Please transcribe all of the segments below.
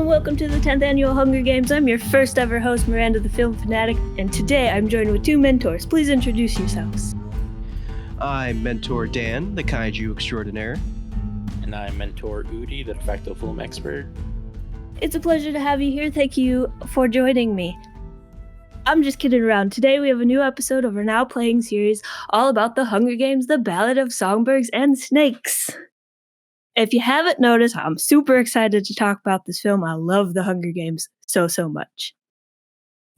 and welcome to the 10th Annual Hunger Games. I'm your first ever host, Miranda the Film Fanatic, and today I'm joined with two mentors. Please introduce yourselves. I'm Mentor Dan, the Kaiju Extraordinaire. And I'm Mentor Udi, the de facto film expert. It's a pleasure to have you here. Thank you for joining me. I'm just kidding around. Today we have a new episode of our now playing series all about the Hunger Games, the Ballad of Songbirds and Snakes. If you haven't noticed, I'm super excited to talk about this film. I love the Hunger Games so much.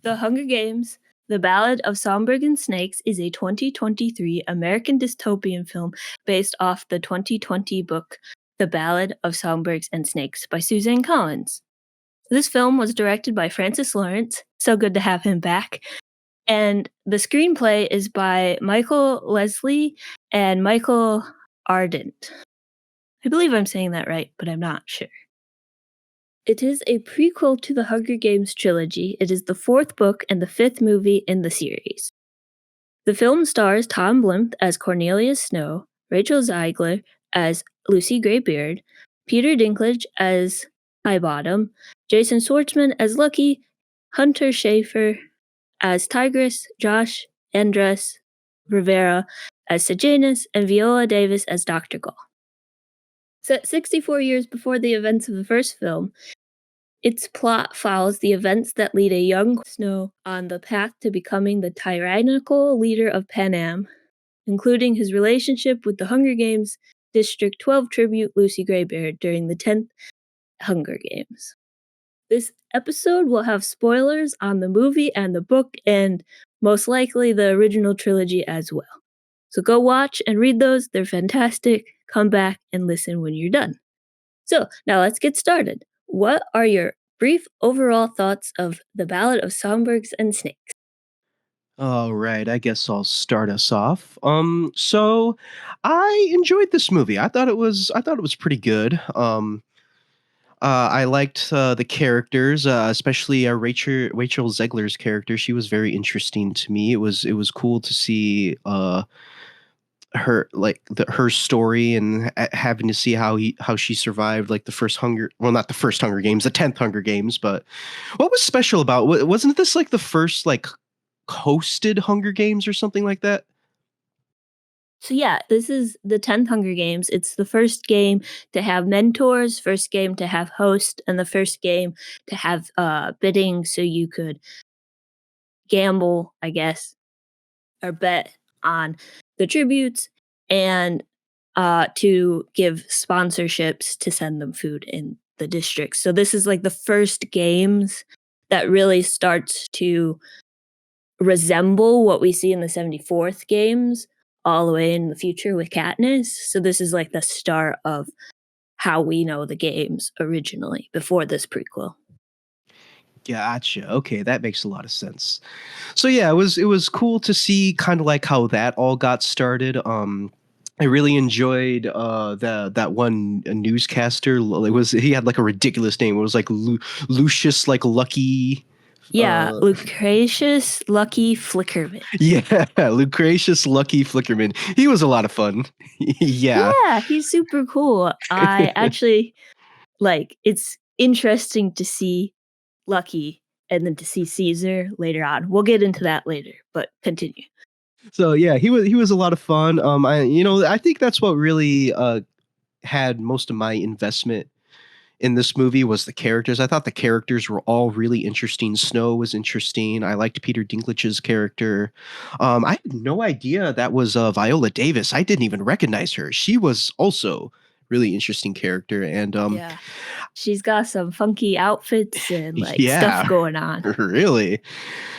The Hunger Games, the Ballad of Songbirds and Snakes is a 2023 American dystopian film based off the 2020 book, The Ballad of Songbirds and Snakes by Suzanne Collins. This film was directed by Francis Lawrence, so good to have him back, and the screenplay is by Michael Leslie and Michael Ardent. I believe I'm saying that right, but I'm not sure. It is a prequel to the Hunger Games trilogy. It is the fourth book and the fifth movie in the series. The film stars Tom Blyth as Cornelius Snow, Rachel Zegler as Lucy Greybeard, Peter Dinklage as Highbottom, Jason Schwartzman as Lucky, Hunter Schafer as Tigress, Josh Andres Rivera as Sejanus, and Viola Davis as Dr. Gall. Set 64 years before the events of the first film, its plot follows the events that lead a young Snow on the path to becoming the tyrannical leader of Panem, including his relationship with the Hunger Games District 12 tribute Lucy Greybeard during the 10th Hunger Games. This episode will have spoilers on the movie and the book and most likely the original trilogy as well. So go watch and read those. They're fantastic. Come back and listen when you're done. So now let's get started. What are your brief overall thoughts of The Ballad of Songbirds and Snakes? All right, I guess I'll start us off. So I enjoyed this movie. I thought it was pretty good. I liked the characters, especially Rachel Zegler's character. She was very interesting to me. It was cool to see her story and having to see how she survived like the first not the first Hunger Games, the 10th Hunger Games. But what was special about wasn't this like the first like hosted Hunger Games or something like that? So yeah, this is the 10th Hunger Games. It's the first game to have mentors, first game to have host, and the first game to have bidding so you could gamble, I guess, or bet on the tributes and to give sponsorships to send them food in the district. So this is like the first games that really starts to resemble what we see in the 74th games all the way in the future with Katniss. So this is like the start of how we know the games originally before this prequel. Gotcha. Okay, that makes a lot of sense. So yeah, it was cool to see kind of like how that all got started. I really enjoyed that one newscaster. He had like a ridiculous name. It was like Lucius like Lucky. Yeah, Uh, Lucretius Lucky Flickerman. yeah, Lucretius Lucky Flickerman. He was a lot of fun. Yeah. Yeah, he's super cool. I actually it's interesting to see Lucky and then to see Caesar later on. We'll get into that later, but continue. So yeah, he was a lot of fun. I think that's what really had most of my investment in this movie was the characters. I thought the characters were all really interesting. Snow was interesting. I liked Peter Dinklage's character. I had no idea that was Viola Davis. I didn't even recognize her. She was also really interesting character. And Yeah. She's got some funky outfits and yeah, stuff going on. really.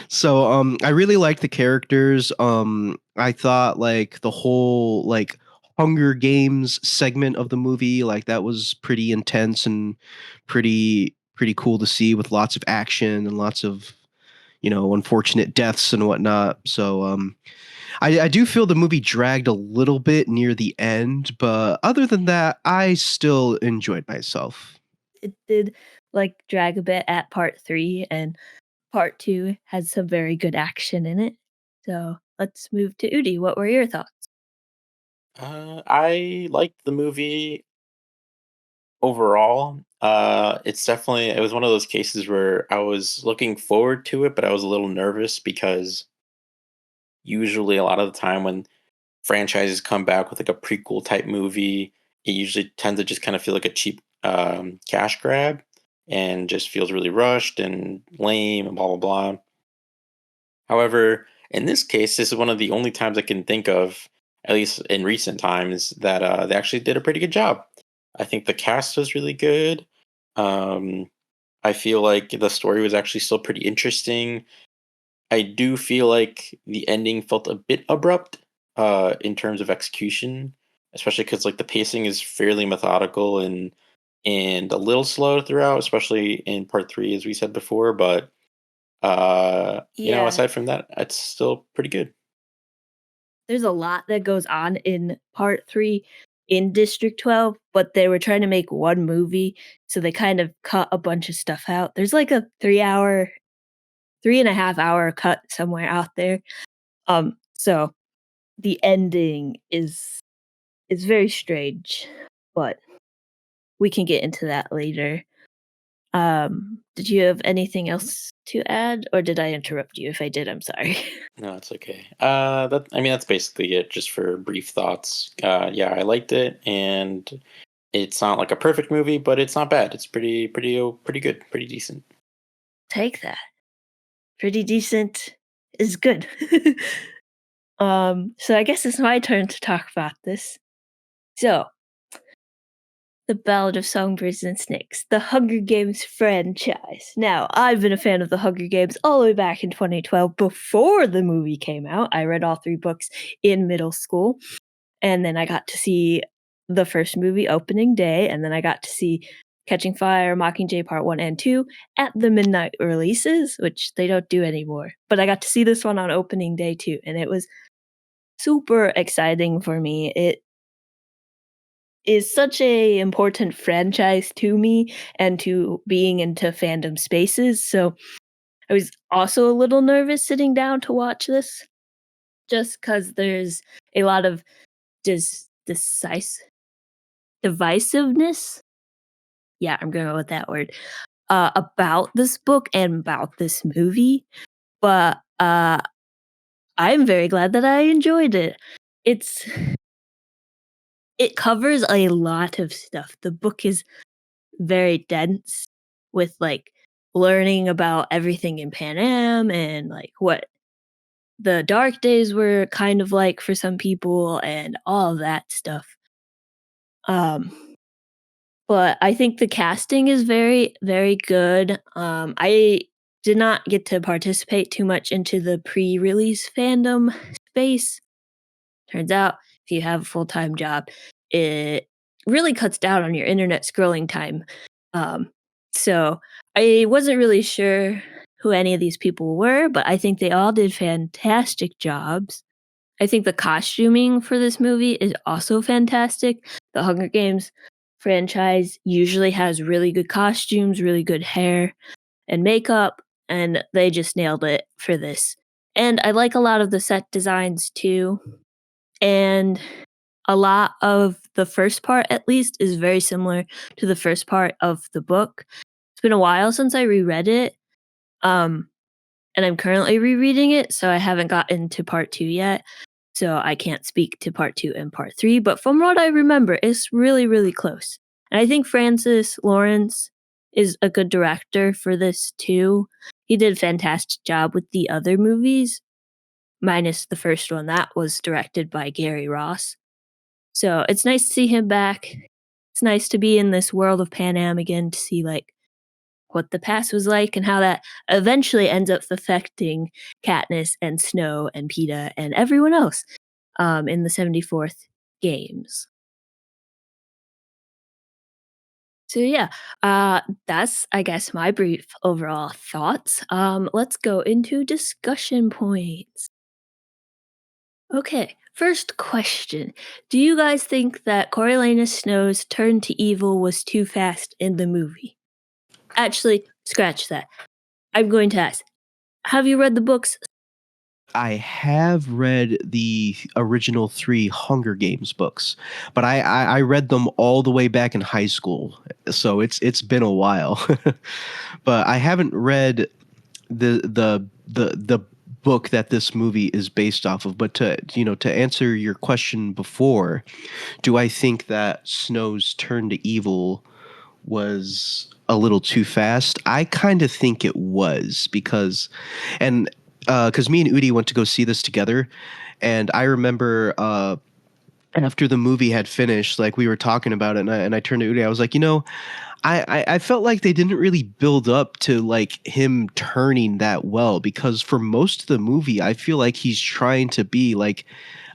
So I really liked the characters. I thought like the whole like Hunger Games segment of the movie, like that was pretty intense and pretty cool to see with lots of action and lots of, unfortunate deaths and whatnot. So I do feel the movie dragged a little bit near the end, but other than that, I still enjoyed myself. It did drag a bit at part 3, and part 2 had some very good action in it. So let's move to Udi. What were your thoughts? I liked the movie overall. It's definitely it was one of those cases where I was looking forward to it, but I was a little nervous because usually a lot of the time when franchises come back with like a prequel type movie, it usually tends to just kind of feel like a cheap cash grab and just feels really rushed and lame and blah blah blah. However, in this case, this is one of the only times I can think of, at least in recent times, that they actually did a pretty good job. I think the cast was really good. Um, I feel like the story was actually still pretty interesting. I do feel like the ending felt a bit abrupt in terms of execution, especially because like the pacing is fairly methodical and a little slow throughout, especially in part three, as we said before. But Yeah, aside from that, it's still pretty good. there's a lot that goes on in part 3 in District 12, but they were trying to make one movie, so they kind of cut a bunch of stuff out. There's like a 3.5 hour cut somewhere out there. So the ending is very strange, but we can get into that later. Did you have anything else to add, or did I interrupt you? If I did, I'm sorry. No, it's okay. That's basically it. Just for brief thoughts. Yeah, I liked it, and it's not like a perfect movie, but it's not bad. It's pretty good, pretty decent. Take that. Pretty decent is good. So I guess it's my turn to talk about this. So, The Ballad of Songbirds and Snakes, the Hunger Games franchise. Now, I've been a fan of the Hunger Games all the way back in 2012 before the movie came out. I read all 3 books in middle school, and then I got to see the first movie opening day, and then I got to see Catching Fire, Mockingjay Part 1 and 2 at the midnight releases, which they don't do anymore. But I got to see this one on opening day too, and it was super exciting for me. It is such a important franchise to me and to being into fandom spaces, so I was also a little nervous sitting down to watch this just because there's a lot of divisiveness. Yeah, I'm gonna go with that word. About this book and about this movie, but I'm very glad that I enjoyed it. It's it covers a lot of stuff. The book is very dense with like learning about everything in Pan Am and like what the dark days were kind of like for some people and all of that stuff. Um But I think the casting is very, very good. I did not get to participate too much into the pre-release fandom space. Turns out, if you have a full-time job, it really cuts down on your internet scrolling time. Um, so I wasn't really sure who any of these people were, but I think they all did fantastic jobs. I think the costuming for this movie is also fantastic. The Hunger Games franchise usually has really good costumes, really good hair and makeup, and they just nailed it for this. And I like a lot of the set designs too. And a lot of the first part, at least, is very similar to the first part of the book. It's been a while since I reread it. Um, and I'm currently rereading it, so I haven't gotten to part 2 yet. So I can't speak to part 2 and part 3, but from what I remember, it's really, really close. And I think Francis Lawrence is a good director for this too. He did a fantastic job with the other movies, minus the first one that was directed by Gary Ross. So it's nice to see him back. It's nice to be in this world of Pan Am again to see like what the past was like and how that eventually ends up affecting Katniss and Snow and Peeta and everyone else in the 74th games. So yeah, that's I guess my brief overall thoughts. Let's go into discussion points. Okay, first question: do you guys think that Coriolanus Snow's turn to evil was too fast in the movie? Actually, scratch that. I'm going to ask: have you read the books? I have read the original 3 Hunger Games books, but I read them all the way back in high school, so it's been a while. But I haven't read the book that this movie is based off of. But to answer your question before, do I think that Snow's turn to evil was a little too fast? I kind of think it was and because me and Udi went to go see this together, and I remember after the movie had finished, like we were talking about it, and I turned to Udi, I was like, I felt like they didn't really build up to like him turning that well, because for most of the movie, I feel like he's trying to be like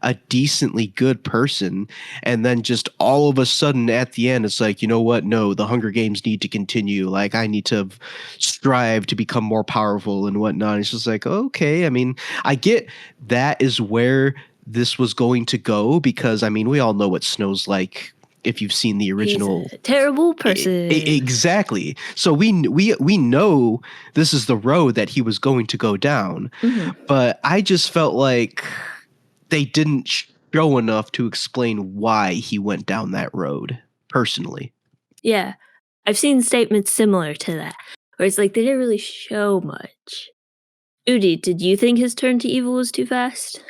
a decently good person, and then just all of a sudden at the end it's like, you know what, no, the Hunger Games need to continue, like I need to strive to become more powerful and whatnot. It's just like, okay, I mean, I get that is where this was going to go, because I mean we all know what Snow's like if you've seen the original. He's a terrible person. Exactly. So we know this is the road that he was going to go down, but I just felt like they didn't show enough to explain why he went down that road, personally. Yeah. I've seen statements similar to that, where it's like they didn't really show much. Udi, did you think his turn to evil was too fast?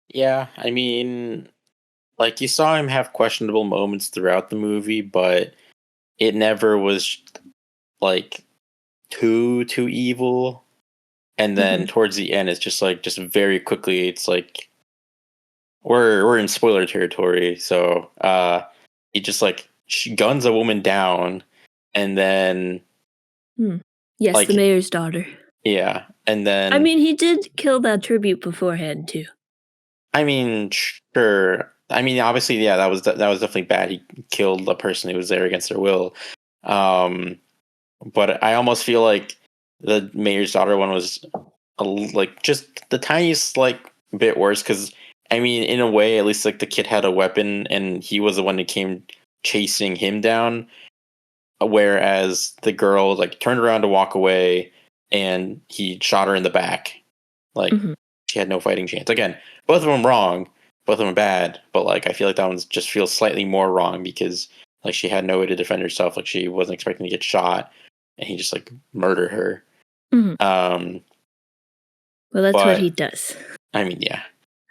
Yeah, I mean, like you saw him have questionable moments throughout the movie, but it never was like too evil. And then towards the end, it's just very quickly, it's like we're in spoiler territory, so he just like guns a woman down, and then Yes, like the mayor's daughter. yeah, and then I mean, he did kill that tribute beforehand too. I mean, sure. I mean, obviously, yeah, that was definitely bad. He killed a person who was there against their will. But I almost feel like the mayor's daughter one was like just the tiniest like bit worse, because I mean, in a way, at least like the kid had a weapon and he was the one who came chasing him down, whereas the girl like turned around to walk away and he shot her in the back. Like she had no fighting chance. Again, both of them wrong, both of them bad, but like I feel like that one just feels slightly more wrong because like she had no way to defend herself. Like she wasn't expecting to get shot, and he just like murdered her. Well, that's what but he does. I mean, yeah.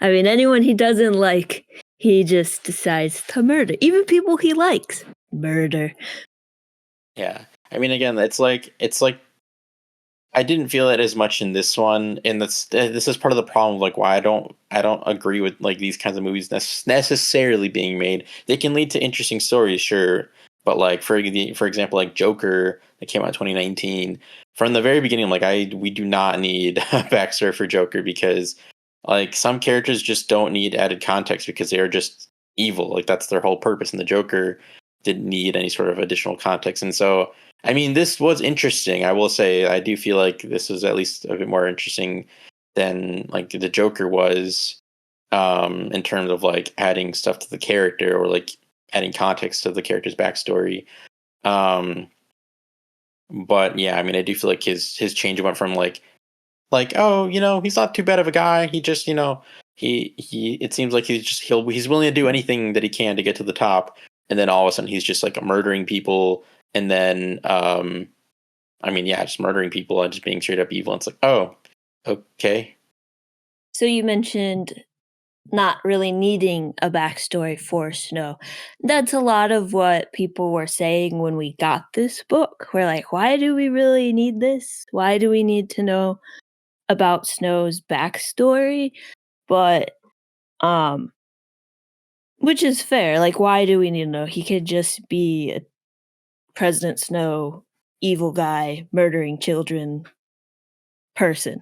I mean, anyone he doesn't like, he just decides to murder. Even people he likes, murder. Yeah. I mean, again, it's like I didn't feel it as much in this one, and this is part of the problem. Like, why I don't agree with like these kinds of movies necessarily being made. They can lead to interesting stories, sure, but like for example, like Joker that came out in 2019. From the very beginning, I'm like, we do not need a backstory for Joker, because like some characters just don't need added context because they are just evil. Like that's their whole purpose, and the Joker didn't need any sort of additional context, and so. I mean, this was interesting. I will say, I do feel like this was at least a bit more interesting than like the Joker was, in terms of like adding stuff to the character or like adding context to the character's backstory. But yeah, I mean, I do feel like his change went from like oh, he's not too bad of a guy. He just he it seems like he's willing to do anything that he can to get to the top, and then all of a sudden he's just like murdering people. And then, I mean, yeah, just murdering people and just being straight up evil. And it's like, oh, okay. So you mentioned not really needing a backstory for Snow. That's a lot of what people were saying when we got this book. We're like, why do we really need this? Why do we need to know about Snow's backstory? But, which is fair. Like, why do we need to know? He could just be a President Snow, evil guy, murdering children person.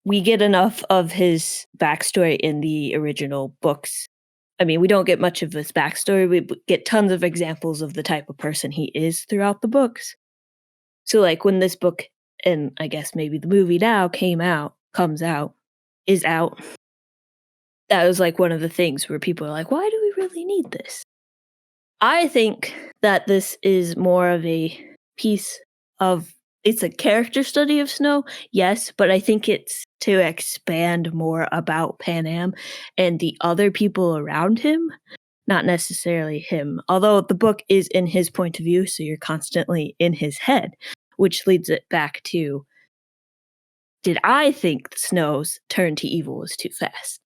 We get enough of his backstory in the original books. I mean, we don't get much of his backstory. We get tons of examples of the type of person he is throughout the books. So, like, when this book, and I guess maybe the movie now is out, that was like one of the things where people are like, why do we really need this? I think that this is more of a piece of it's a character study of Snow, yes, but I think it's to expand more about Pan Am and the other people around him, not necessarily him. Although the book is in his point of view, so you're constantly in his head, which leads it back to, did I think Snow's turn to evil was too fast?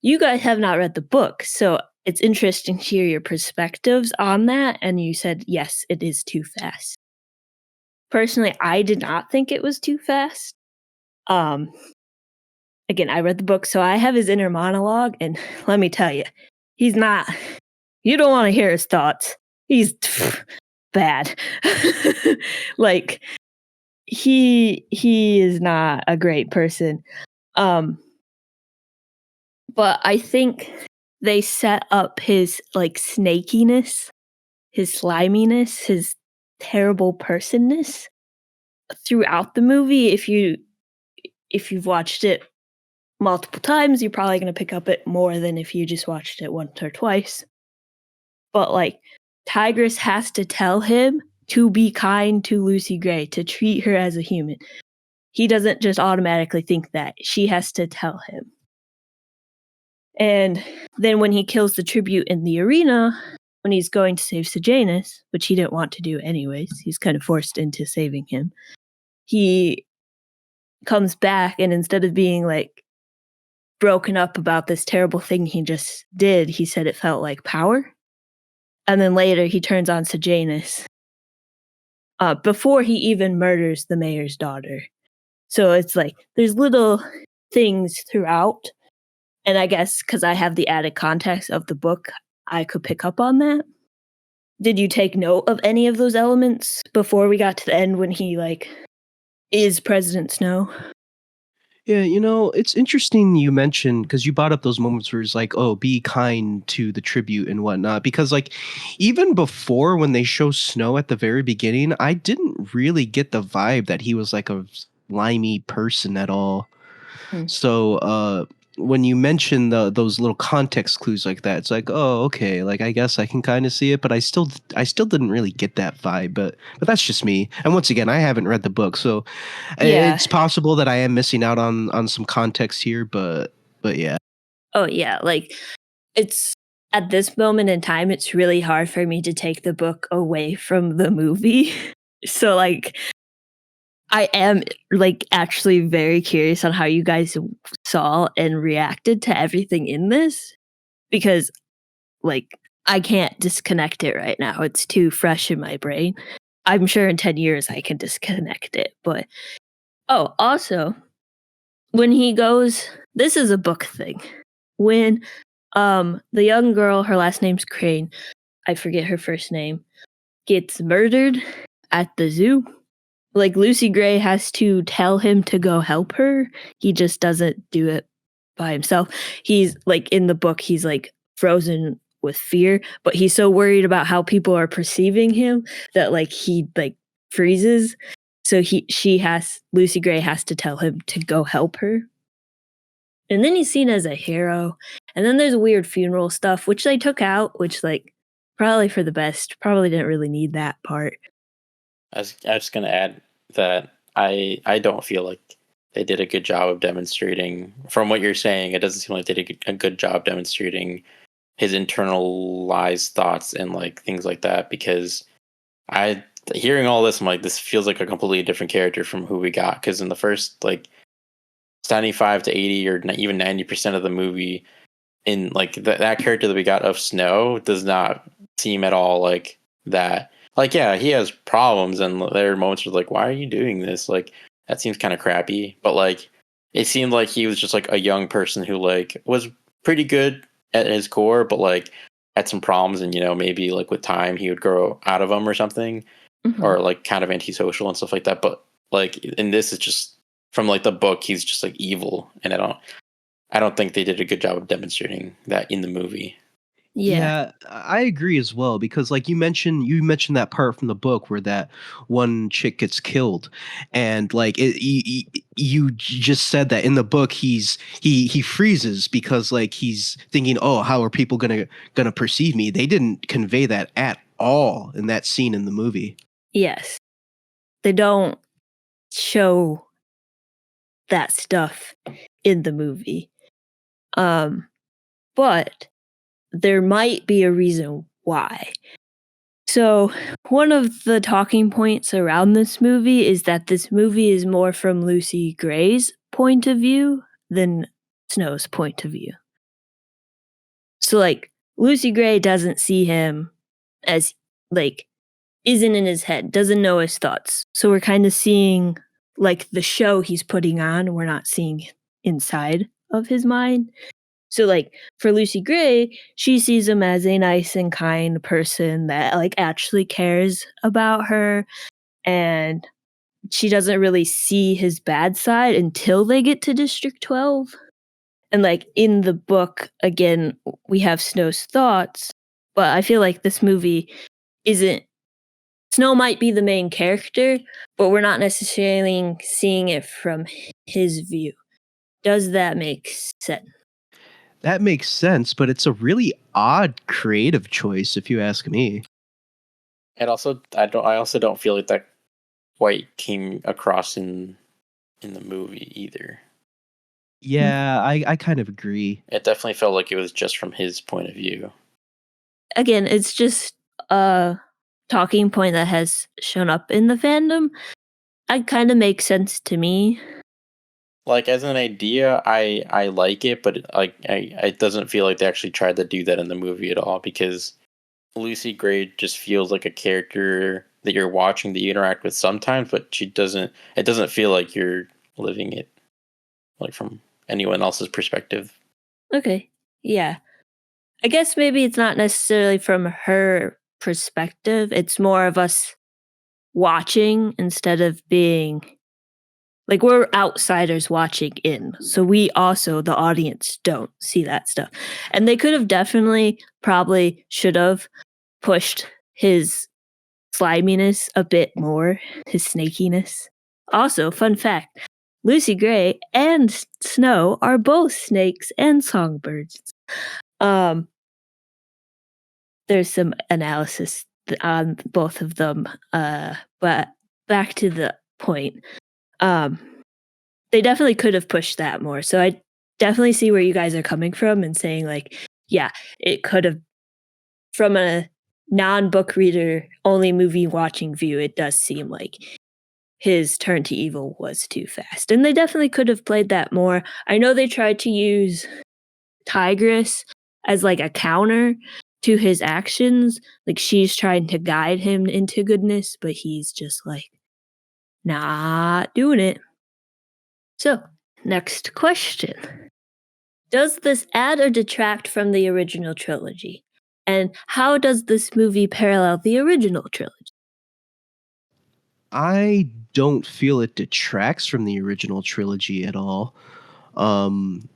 You guys have not read the book, so it's interesting to hear your perspectives on that, and you said, yes, it is too fast. Personally, I did not think it was too fast. Um, Again, I read the book, so I have his inner monologue, and let me tell you, he's not. You don't want to hear his thoughts. He's bad. Like he is not a great person. Um, but I think they set up his like snakiness, his sliminess, his terrible personness throughout the movie. If you've watched it multiple times, you're probably going to pick up it more than if you just watched it once or twice. But like Tigress has to tell him to be kind to Lucy Gray, to treat her as a human. He doesn't just automatically think that. She has to tell him. And then when he kills the tribute in the arena, when he's going to save Sejanus, which he didn't want to do anyways, he's kind of forced into saving him. He comes back, and instead of being like broken up about this terrible thing he just did, he said it felt like power. And then later he turns on Sejanus before he even murders the mayor's daughter. So it's like there's little things throughout. And I guess because I have the added context of the book, I could pick up on that. Did you take note of any of those elements before we got to the end when he like is President Snow? Yeah, it's interesting you mentioned because you brought up those moments where it's like, oh, be kind to the tribute and whatnot. Because like even before when they show Snow at the very beginning, I didn't really get the vibe that he was like a slimy person at all. So when you mention those little context clues like that, it's like, oh, okay, like I guess I can kind of see it, but I still didn't really get that vibe. But that's just me. And once again, I haven't read the book, so Yeah. it's possible that I am missing out on some context here. But yeah. Oh yeah, like it's at this moment in time, it's really hard for me to take the book away from the movie. So like I am like actually very curious on how you guys saw and reacted to everything in this because like I can't disconnect it right now. It's too fresh in my brain. I'm sure in 10 years I can disconnect it, but oh, also when he goes, this is a book thing. When the young girl, her last name's Crane, I forget her first name, gets murdered at the zoo. Like Lucy Gray has to tell him to go help her. He just doesn't do it by himself. He's like in the book, he's like frozen with fear, but he's so worried about how people are perceiving him that like he like freezes. So Lucy Gray has to tell him to go help her. And then he's seen as a hero. And then there's weird funeral stuff, which they took out, which like probably for the best. Probably didn't really need that part. I was going to add that I don't feel like they did a good job of demonstrating. From what you're saying, it doesn't seem like they did a good job demonstrating his internalized thoughts and like things like that. Because hearing all this, I'm like, this feels like a completely different character from who we got. Because in the first like 75 to 80 or even 90% of the movie, in like that character that we got of Snow does not seem at all like that. Like, yeah, he has problems, and there are moments where like, why are you doing this? Like, that seems kind of crappy. But like, it seemed like he was just like a young person who like was pretty good at his core, but like had some problems, and maybe like with time he would grow out of them or something, or like kind of antisocial and stuff like that. But like in this, it's just from like the book, he's just like evil, and I don't think they did a good job of demonstrating that in the movie. Yeah, I agree as well because like you mentioned that part from the book where that one chick gets killed, and like you just said that in the book he freezes because like he's thinking, oh, how are people gonna perceive me? They didn't convey that at all in that scene in the movie. Yes. They don't show that stuff in the movie. But there might be a reason why. So, one of the talking points around this movie is that this movie is more from Lucy Gray's point of view than Snow's point of view. So, like, Lucy Gray doesn't see him as, like, isn't in his head, doesn't know his thoughts. So, we're kind of seeing, like, the show he's putting on. We're not seeing inside of his mind. So, like, for Lucy Gray, she sees him as a nice and kind person that, like, actually cares about her, and she doesn't really see his bad side until they get to District 12. And, like, in the book, again, we have Snow's thoughts, but I feel like this movie isn't Snow might be the main character, but we're not necessarily seeing it from his view. Does that make sense? That makes sense, but it's a really odd creative choice if you ask me. And also, I also don't feel like that quite came across in the movie either. Yeah, I kind of agree. It definitely felt like it was just from his point of view. Again, it's just a talking point that has shown up in the fandom. It kind of makes sense to me. Like as an idea, I like it, but it doesn't feel like they actually tried to do that in the movie at all, because Lucy Gray just feels like a character that you're watching, that you interact with sometimes, but she doesn't. It doesn't feel like you're living it, like from anyone else's perspective. Okay, yeah. I guess maybe it's not necessarily from her perspective. It's more of us watching instead of being like we're outsiders watching in. So we also, the audience, don't see that stuff. And they could have definitely, probably should have pushed his sliminess a bit more, his snakiness. Also, fun fact, Lucy Gray and Snow are both snakes and songbirds. There's some analysis on both of them, but back to the point. They definitely could have pushed that more. So I definitely see where you guys are coming from and saying like, yeah, it could have from a non-book reader only movie watching view, it does seem like his turn to evil was too fast. And they definitely could have played that more. I know they tried to use Tigress as like a counter to his actions. Like she's trying to guide him into goodness, but he's just like not doing it. So, next question. Does this add or detract from the original trilogy? And how does this movie parallel the original trilogy? I don't feel it detracts from the original trilogy at all. Um,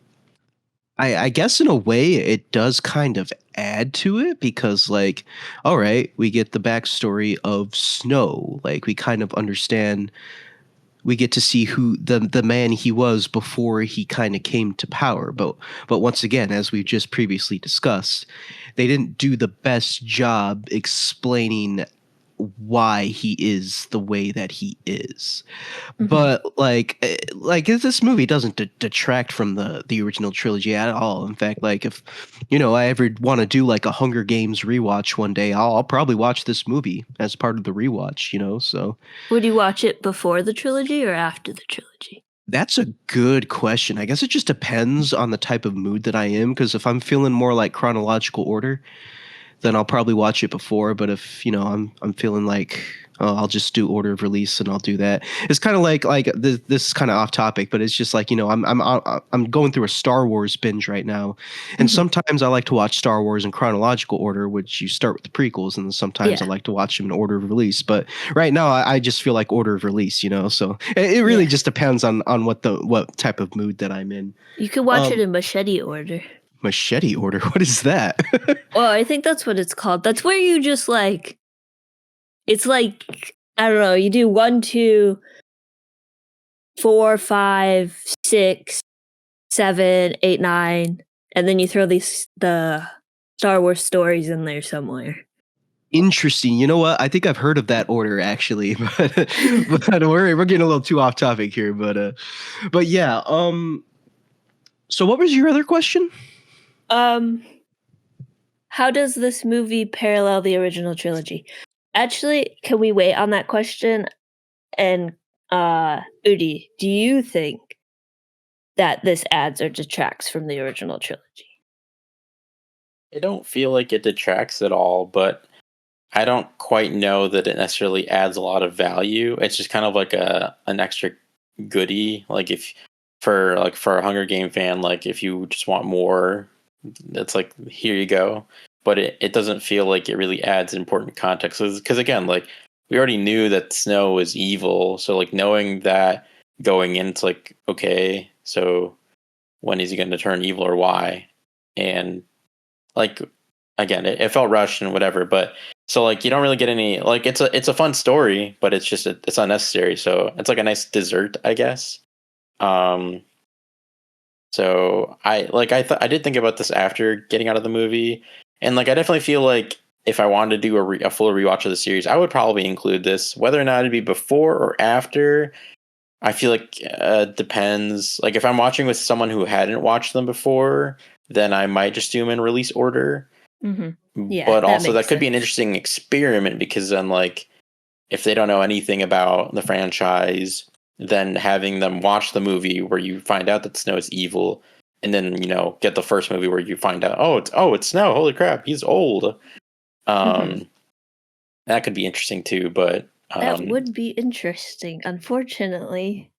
I guess in a way it does kind of add to it because, like, all right, we get the backstory of Snow. Like, we kind of understand. We get to see who the man he was before he kind of came to power. But once again, as we've just previously discussed, they didn't do the best job explaining why he is the way that he is. But like this movie doesn't detract from the original trilogy at all. In fact, like if I ever want to do like a Hunger Games rewatch one day, I'll probably watch this movie as part of the rewatch. So Would you watch it before the trilogy or after the trilogy? that's a good question. I guess it just depends on the type of mood that I am. Because if I'm feeling more like chronological order, then I'll probably watch it before. But if I'm feeling like I'll just do order of release and I'll do that. It's kind of like this is kind of off topic, but it's just like I'm going through a Star Wars binge right now, and sometimes I like to watch Star Wars in chronological order, which you start with the prequels, and then sometimes I like to watch them in order of release. But right now I just feel like order of release, so it really just depends on what type of mood that I'm in. You could watch it in machete order. Machete order? What is that? Well, I think that's what it's called. That's where you just like, it's like, I don't know, you do 1, 2, 4, 5, 6, 7, 8, 9, and then you throw the Star Wars stories in there somewhere. Interesting. You know what? I think I've heard of that order actually, but we're getting a little too off topic here. But yeah. So what was your other question? How does this movie parallel the original trilogy? Actually, can we wait on that question? And Udi, do you think that this adds or detracts from the original trilogy? I don't feel like it detracts at all, but I don't quite know that it necessarily adds a lot of value. It's just kind of like an extra goodie. Like if for a Hunger Game fan, like if you just want more, it's like here you go. But it doesn't feel like it really adds important context because again, like we already knew that Snow was evil, so like knowing that going into like okay, so when is he going to turn evil or why? And like again, it felt rushed and whatever, but so like you don't really get any like it's a fun story, but it's just it's unnecessary. So it's like a nice dessert, I guess. Um, so I did think about this after getting out of the movie, and like I definitely feel like if I wanted to do a full rewatch of the series, I would probably include this, whether or not it'd be before or after. I feel like depends. Like if I'm watching with someone who hadn't watched them before, then I might just do them in release order. Yeah, But that also makes that could be an sense. interesting experiment because then like if they don't know anything about the franchise, then having them watch the movie where you find out that Snow is evil, and then get the first movie where you find out it's Snow, holy crap, he's old. Mhm. That could be interesting too, but That would be interesting. Unfortunately,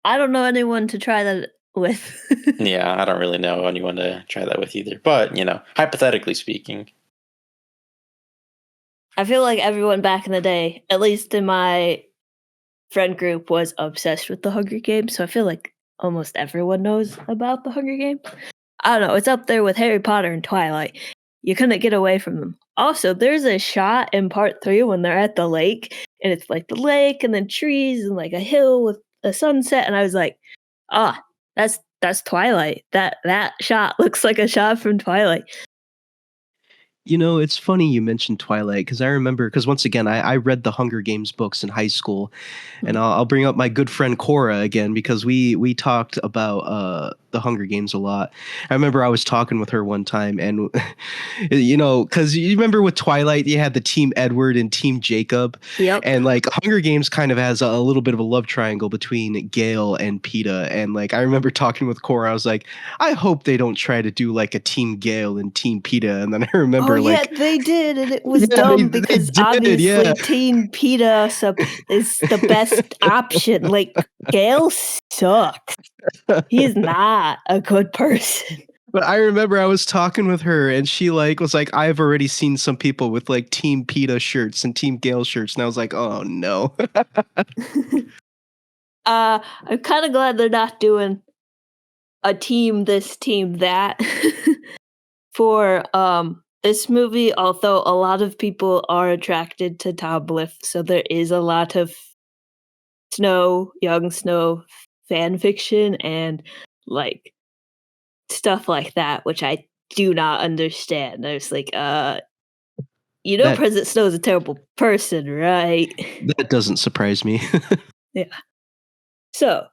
I don't know anyone to try that with. yeah, I don't really know anyone to try that with either. But hypothetically speaking. I feel like everyone back in the day, at least in my friend group, was obsessed with the Hunger Games, so I feel like almost everyone knows about the Hunger Games. I don't know, it's up there with Harry Potter and Twilight. You couldn't get away from them. Also, there's a shot in part 3 when they're at the lake, and it's like the lake and then trees and like a hill with a sunset, and I was like, "Ah, that's Twilight. That shot looks like a shot from Twilight." You know, it's funny you mentioned Twilight because I remember because once again I read the Hunger Games books in high school, and Mhm. I'll bring up my good friend Cora again because we talked about the Hunger Games a lot. I remember I was talking with her one time, and because you remember with Twilight you had the Team Edward and Team Jacob, Yep. and like Hunger Games kind of has a little bit of a love triangle between Gale and Peeta, and like I remember talking with Cora, I was like, I hope they don't try to do like a Team Gale and Team Peeta, and then I Oh, remember yeah, like they did, and it was yeah, dumb they because did, yeah. obviously Teen PETA is the best option. Like, Gale sucks. He is not a good person. But I remember I was talking with her and she like was like, I've already seen some people with like Team PETA shirts and Team Gale shirts, and I was like, oh no. I'm kind of glad they're not doing a team this, team that for this movie, although a lot of people are attracted to Tom Bliff, so there is a lot of young Snow fan fiction and like stuff like that, which I do not understand. I was like, that President Snow's a terrible person, right? that doesn't surprise me. Yeah. So,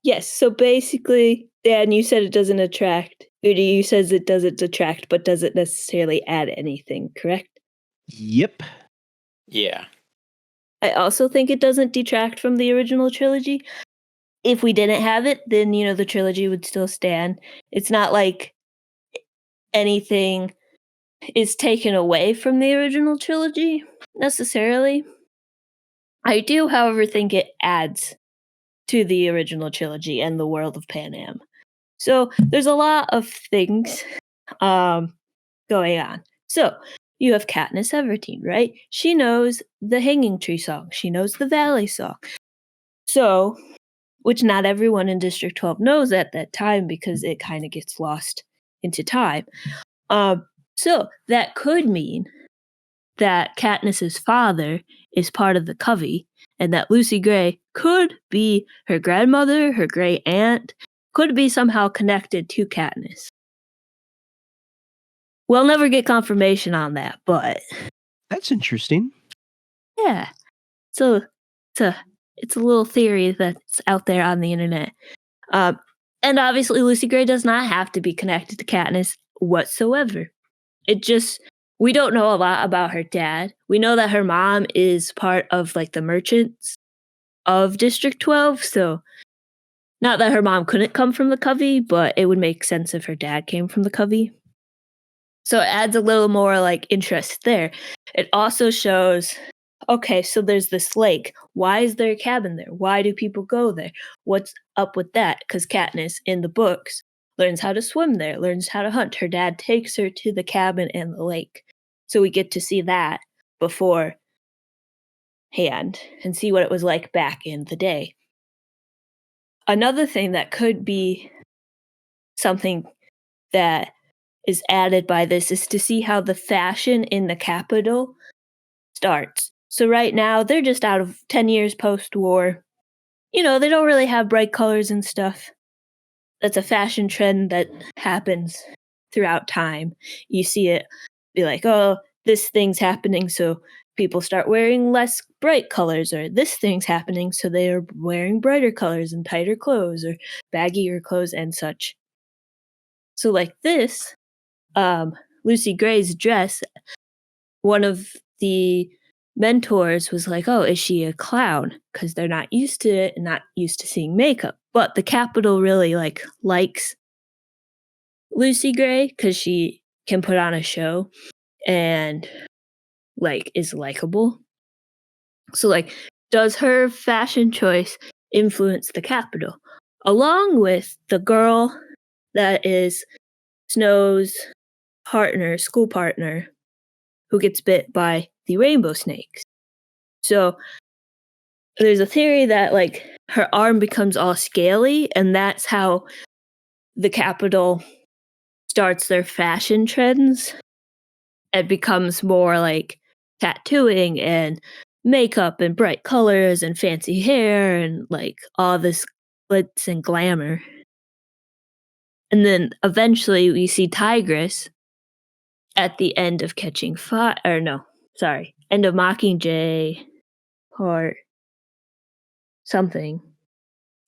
yes. So basically, Dan, you said it doesn't attract. Udi, you says it doesn't detract, but doesn't necessarily add anything, correct? Yep. Yeah. I also think it doesn't detract from the original trilogy. If we didn't have it, then the trilogy would still stand. It's not like anything is taken away from the original trilogy necessarily. I do, however, think it adds to the original trilogy and the world of Pan Am. So there's a lot of things going on. So you have Katniss Everdeen, right? She knows the Hanging Tree song. She knows the Valley song. So, which not everyone in District 12 knows at that time because it kind of gets lost into time. So that could mean that Katniss's father is part of the Covey, and that Lucy Gray could be her grandmother, her great aunt, could be somehow connected to Katniss. We'll never get confirmation on that, but That's interesting. yeah. So it's a little theory that's out there on the internet. Um, and obviously Lucy Gray does not have to be connected to Katniss whatsoever. It just we don't know a lot about her dad. We know that her mom is part of like the merchants of District 12, so not that her mom couldn't come from the Covey, but it would make sense if her dad came from the Covey. So it adds a little more like interest there. It also shows okay, so there's this lake. Why is there a cabin there? Why do people go there? What's up with that? Because Katniss in the books learns how to swim there, learns how to hunt. Her dad takes her to the cabin and the lake. So we get to see that beforehand and see what it was like back in the day. Another thing that could be something that is added by this is to see how the fashion in the capital starts. So right now, they're just out of 10 years post-war. You know, they don't really have bright colors and stuff. That's a fashion trend that happens throughout time. You see it be like, oh, this thing's happening, so people start wearing less bright colors, or this thing's happening, so they are wearing brighter colors and tighter clothes, or baggier clothes and such. So like this, Lucy Gray's dress, one of the mentors was like, oh, is she a clown? Because they're not used to it and not used to seeing makeup. But the Capitol really likes Lucy Gray because she can put on a show and is likable. So does her fashion choice influence the Capitol? Along with the girl that is Snow's school partner, who gets bit by the rainbow snakes. So there's a theory that her arm becomes all scaly, and that's how the Capitol starts their fashion trends. It becomes more like tattooing and makeup and bright colors and fancy hair and all this glitz and glamour. And then eventually we see Tigress at the end of Catching Fire, or no, sorry, end of Mockingjay, or something.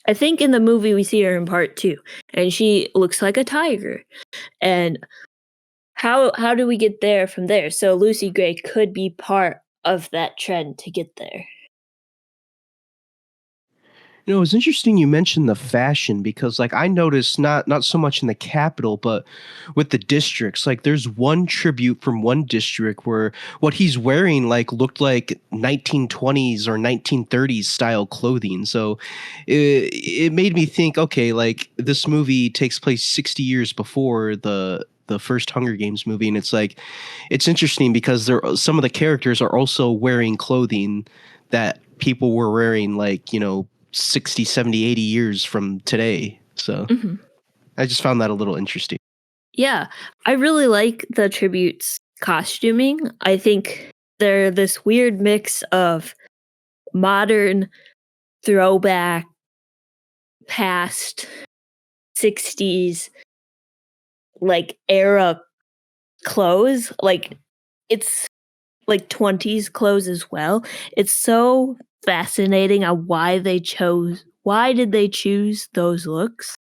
I think in the movie we see her in part 2, and she looks like a tiger. And how do we get there from there? So Lucy Gray could be part of that trend to get there. You know, it's interesting you mentioned the fashion because I noticed not so much in the capital, but with the districts. There's one tribute from one district where what he's wearing looked like 1920s or 1930s style clothing. So it made me think, okay, this movie takes place 60 years before the first Hunger Games movie, and it's interesting because some of the characters are also wearing clothing that people were wearing 60, 70, 80 years from today. So I just found that a little interesting. Yeah, I really like the tributes costuming. I think they're this weird mix of modern throwback past 60s era clothes. It's 20s clothes as well. It's so fascinating on why did they choose those looks?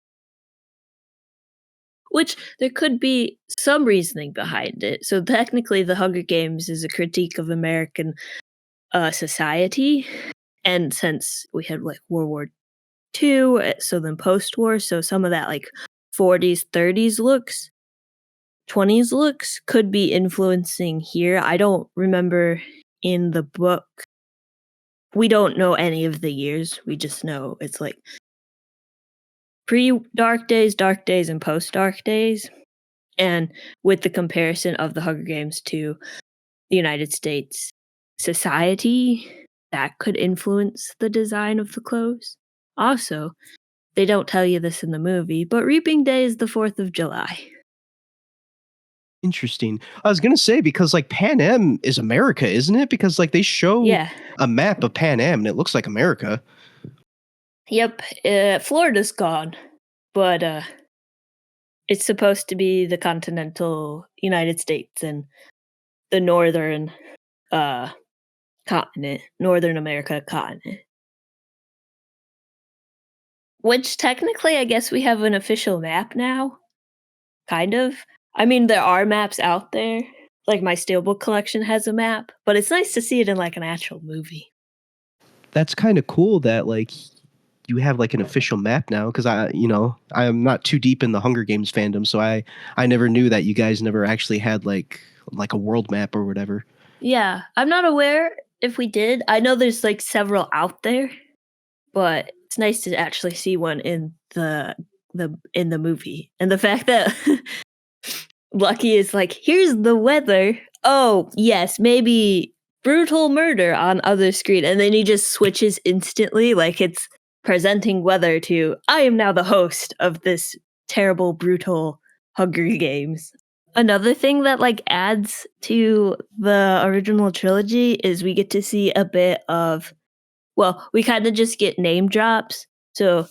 Which there could be some reasoning behind it. So technically the Hunger Games is a critique of American society, and since we had World War II, so then post-war, so some of that 40s, 30s looks, 20s looks could be influencing here. I don't remember in the book. We don't know any of the years. We just know it's pre-Dark Days, and post-Dark Days. And with the comparison of the Hunger Games to the United States society, that could influence the design of the clothes. Also, they don't tell you this in the movie, but Reaping Day is the 4th of July. Interesting. I was gonna say because Pan Am is America, isn't it? Because they show Yeah. a map of Pan Am and it looks like America. Yep. Florida's gone, but it's supposed to be the continental United States and the northern continent, Northern America continent. Which technically, I guess we have an official map now. Kind of. I mean, there are maps out there. Like my Steelbook collection has a map, but it's nice to see it in like an actual movie. That's kind of cool that like you have like an official map now, because I'm not too deep in the Hunger Games fandom, so I never knew that you guys never actually had like a world map or whatever. Yeah, I'm not aware if we did. I know there's like several out there, but it's nice to actually see one in the movie. And the fact that Lucky is like, here's the weather. Oh, yes, maybe brutal murder on other screen. And then he just switches instantly, like it's presenting weather to, I am now the host of this terrible, brutal Hunger Games. Another thing that like adds to the original trilogy is we get to see a bit of, well, we kind of just get name drops. So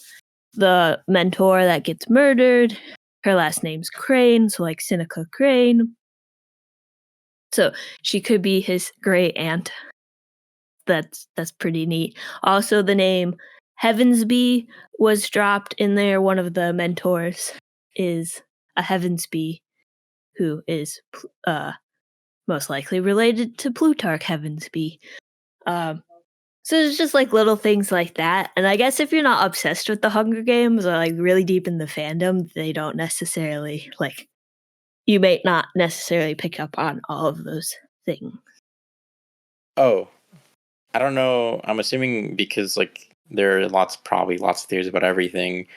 the mentor that gets murdered, her last name's Crane, so like Seneca Crane. So she could be his great aunt. That's pretty neat. Also, the name Heavensby was dropped in there. One of the mentors is a Heavensby, who is most likely related to Plutarch Heavensby. So it's just like little things like that. And I guess if you're not obsessed with the Hunger Games or like really deep in the fandom, they don't necessarily like, you may not necessarily pick up on all of those things. Oh, I don't know. I'm assuming because like there are probably lots of theories about everything.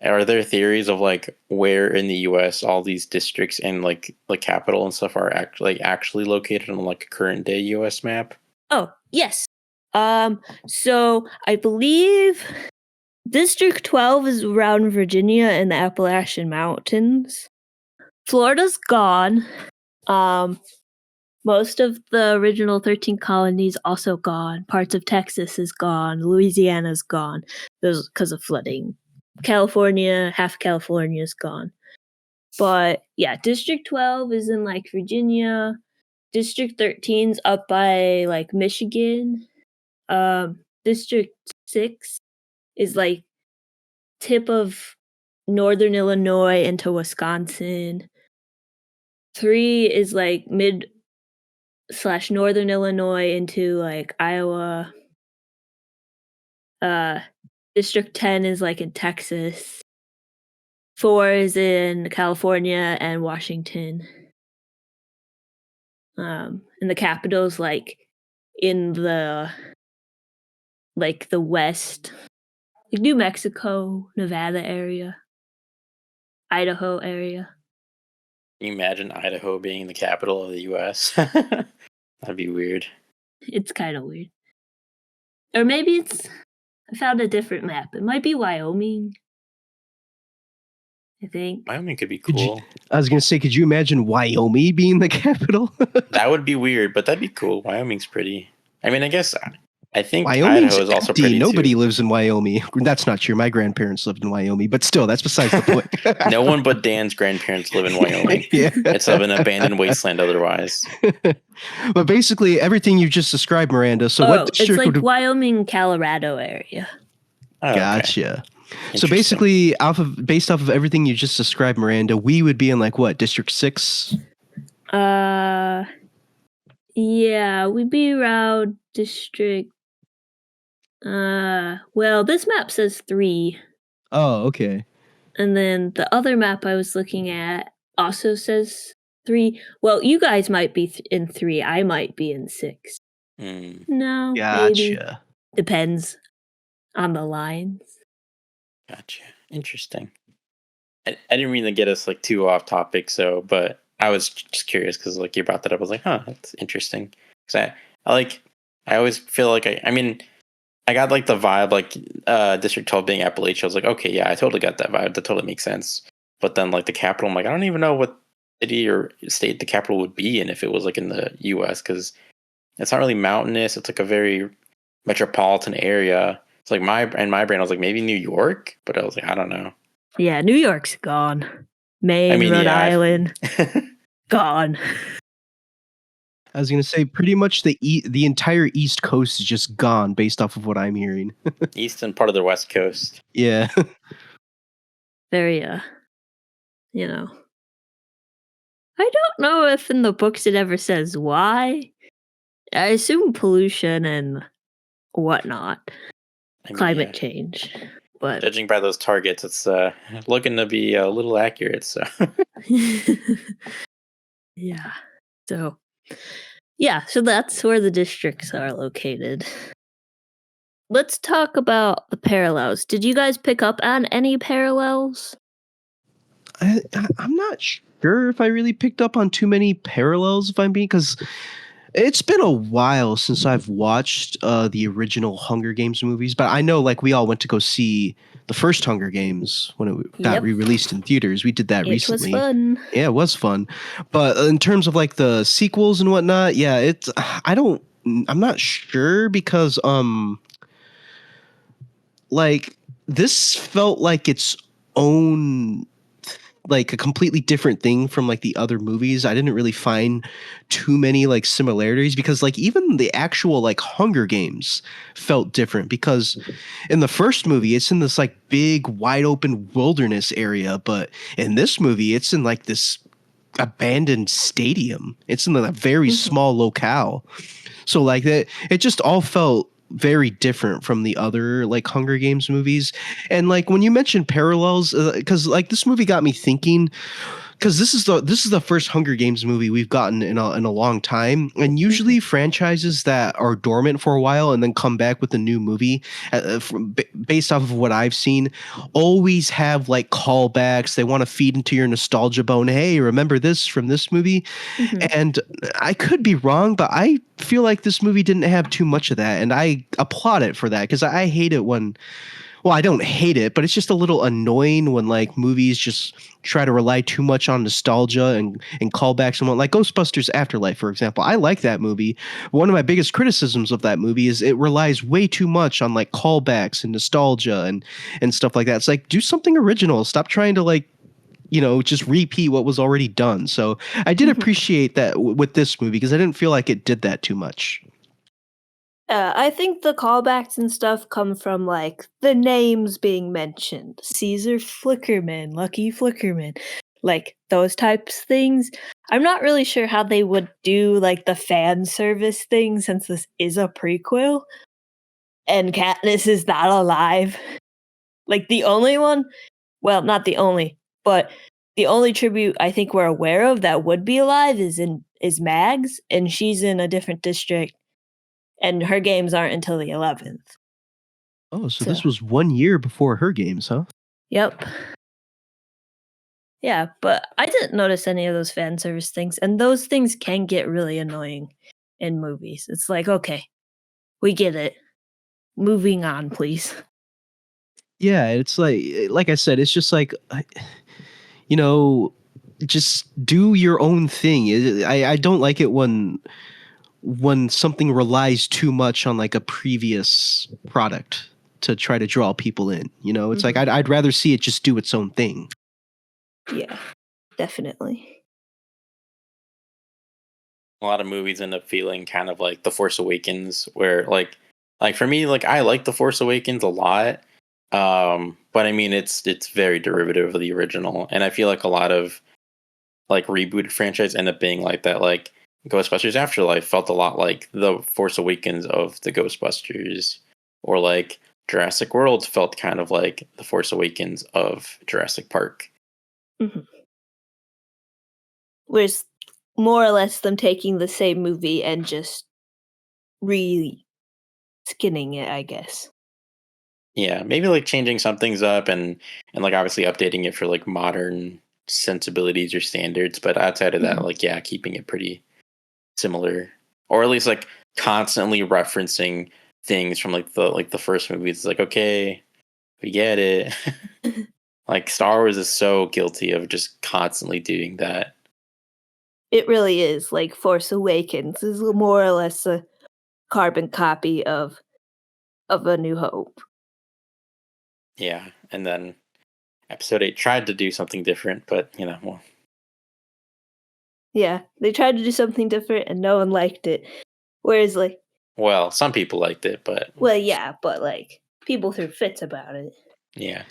Are there theories of like where in the U.S. all these districts and like capital and stuff are actually located on like a current day U.S. map? Oh, yes. So I believe District 12 is around Virginia and the Appalachian Mountains. Florida's gone. Most of the original 13 colonies also gone. Parts of Texas is gone. Louisiana's gone. Those because of flooding. Half California is gone. But yeah, District 12 is in like Virginia. District 13's up by like Michigan. District 6 is like tip of northern Illinois into Wisconsin. 3 is like mid/northern Illinois into like Iowa. District 10 is like in Texas. 4 is in California and Washington. And the capital's like in the west, like New Mexico, Nevada area, Idaho area. Can you imagine Idaho being the capital of the U.S.? That'd be weird. It's kind of weird. Or maybe I found a different map. It might be Wyoming, I think. Wyoming could be cool. I was gonna say, could you imagine Wyoming being the capital? That would be weird, but that'd be cool. Wyoming's pretty. I mean, I think Wyoming's Idaho is also empty. pretty. Nobody too. lives in Wyoming. That's not true. My grandparents lived in Wyoming, but still, that's besides the point. No one but Dan's grandparents live in Wyoming. Yeah. It's an abandoned wasteland otherwise. But basically, everything you just described, Miranda. So what district it's like would... Wyoming, Colorado area. Oh, okay. Gotcha. So basically, based off of everything you just described, Miranda, we would be in like what, District 6? Yeah, we'd be around District. Well, this map says 3. Oh, okay. And then the other map I was looking at also says 3. Well, you guys might be in 3. I might be in 6. No, maybe. Gotcha. Depends on the lines. Gotcha. Interesting. I didn't mean to get us like too off topic, but I was just curious because like you brought that up. I was like, huh, that's interesting. Because I always feel like I mean, I got like the vibe like District 12 being Appalachia. I was like, okay, yeah, I totally got that vibe. That totally makes sense. But then like the capital, I'm like, I don't even know what city or state the capital would be in if it was like in the U.S. because it's not really mountainous. It's like a very metropolitan area. It's like my brain, I was like, maybe New York, but I was like, I don't know. Yeah, New York's gone. Maine, Rhode yeah, Island, gone. I was gonna say pretty much the entire East Coast is just gone based off of what I'm hearing. East and part of the West Coast. Yeah. Very, you know. I don't know if in the books it ever says why. I assume pollution and whatnot, I mean, climate yeah, change. But judging by those targets, it's looking to be a little accurate. So yeah. So yeah, so that's where the districts are located. Let's talk about the parallels. Did you guys pick up on any parallels? I'm not sure if I really picked up on too many parallels, if I'm being, because it's been a while since I've watched the original Hunger Games movies, but I know like we all went to go see the first Hunger Games when it got Yep. re-released in theaters. We did that It was recently. fun. Yeah, it was fun. But in terms of like the sequels and whatnot, yeah, I'm not sure because like this felt like its own, like a completely different thing from like the other movies. I didn't really find too many like similarities because like even the actual like Hunger Games felt different because in the first movie it's in this like big wide open wilderness area, but in this movie it's in like this abandoned stadium. It's in a very small locale. So like that, it just all felt very different from the other like Hunger Games movies. And like when you mentioned parallels, because like this movie got me thinking, because this is the first Hunger Games movie we've gotten in a long time, and usually franchises that are dormant for a while and then come back with a new movie, based off of what I've seen, always have like callbacks. They want to feed into your nostalgia bone. Hey, remember this from this movie? And I could be wrong, but I feel like this movie didn't have too much of that, and I applaud it for that because I hate it when, well, I don't hate it, but it's just a little annoying when like movies just try to rely too much on nostalgia and callbacks and what, like Ghostbusters Afterlife, for example. I like that movie. One of my biggest criticisms of that movie is it relies way too much on like callbacks and nostalgia and stuff like that. It's like, do something original. Stop trying to like, just repeat what was already done. So I did appreciate that with this movie because I didn't feel like it did that too much. I think the callbacks and stuff come from like the names being mentioned. Caesar Flickerman, Lucky Flickerman, like those types things. I'm not really sure how they would do like the fan service thing since this is a prequel and Katniss is not alive. Like the only one, well, not the only, but the only tribute I think we're aware of that would be alive is Mags, and she's in a different district and her games aren't until the 11th. Oh, so So, this was 1 year before her games, huh? yep. Yeah, but I didn't notice any of those fan service things, and those things can get really annoying in movies. It's like, okay, we get it. Moving on, please. Yeah, it's like I said, it's just like, you know, just do your own thing. I don't like it when something relies too much on like a previous product to try to draw people in. It's like I'd rather see it just do its own thing. Yeah, definitely. a lot of movies end up feeling kind of like The Force Awakens, where like for me, like I like The Force Awakens a lot. But I mean it's very derivative of the original. And I feel like a lot of like rebooted franchise end up being like that. Like Ghostbusters Afterlife felt a lot like The Force Awakens of the Ghostbusters. Or like Jurassic World felt kind of like The Force Awakens of Jurassic Park. Mm-hmm. Whereas more or less them taking the same movie and just re skinning it, I guess. Yeah, maybe like changing some things up and like obviously updating it for like modern sensibilities or standards, but outside of that, like yeah, keeping it pretty similar, or at least like constantly referencing things from like the first movie. It's like okay, we get it. Like Star Wars is so guilty of just constantly doing that. It really is. Like Force Awakens is more or less a carbon copy of A New Hope. Yeah, and then Episode 8 tried to do something different, but well, Yeah, they tried to do something different and no one liked it. Whereas, like, well, some people liked it, but well, yeah, but like people threw fits about it. yeah.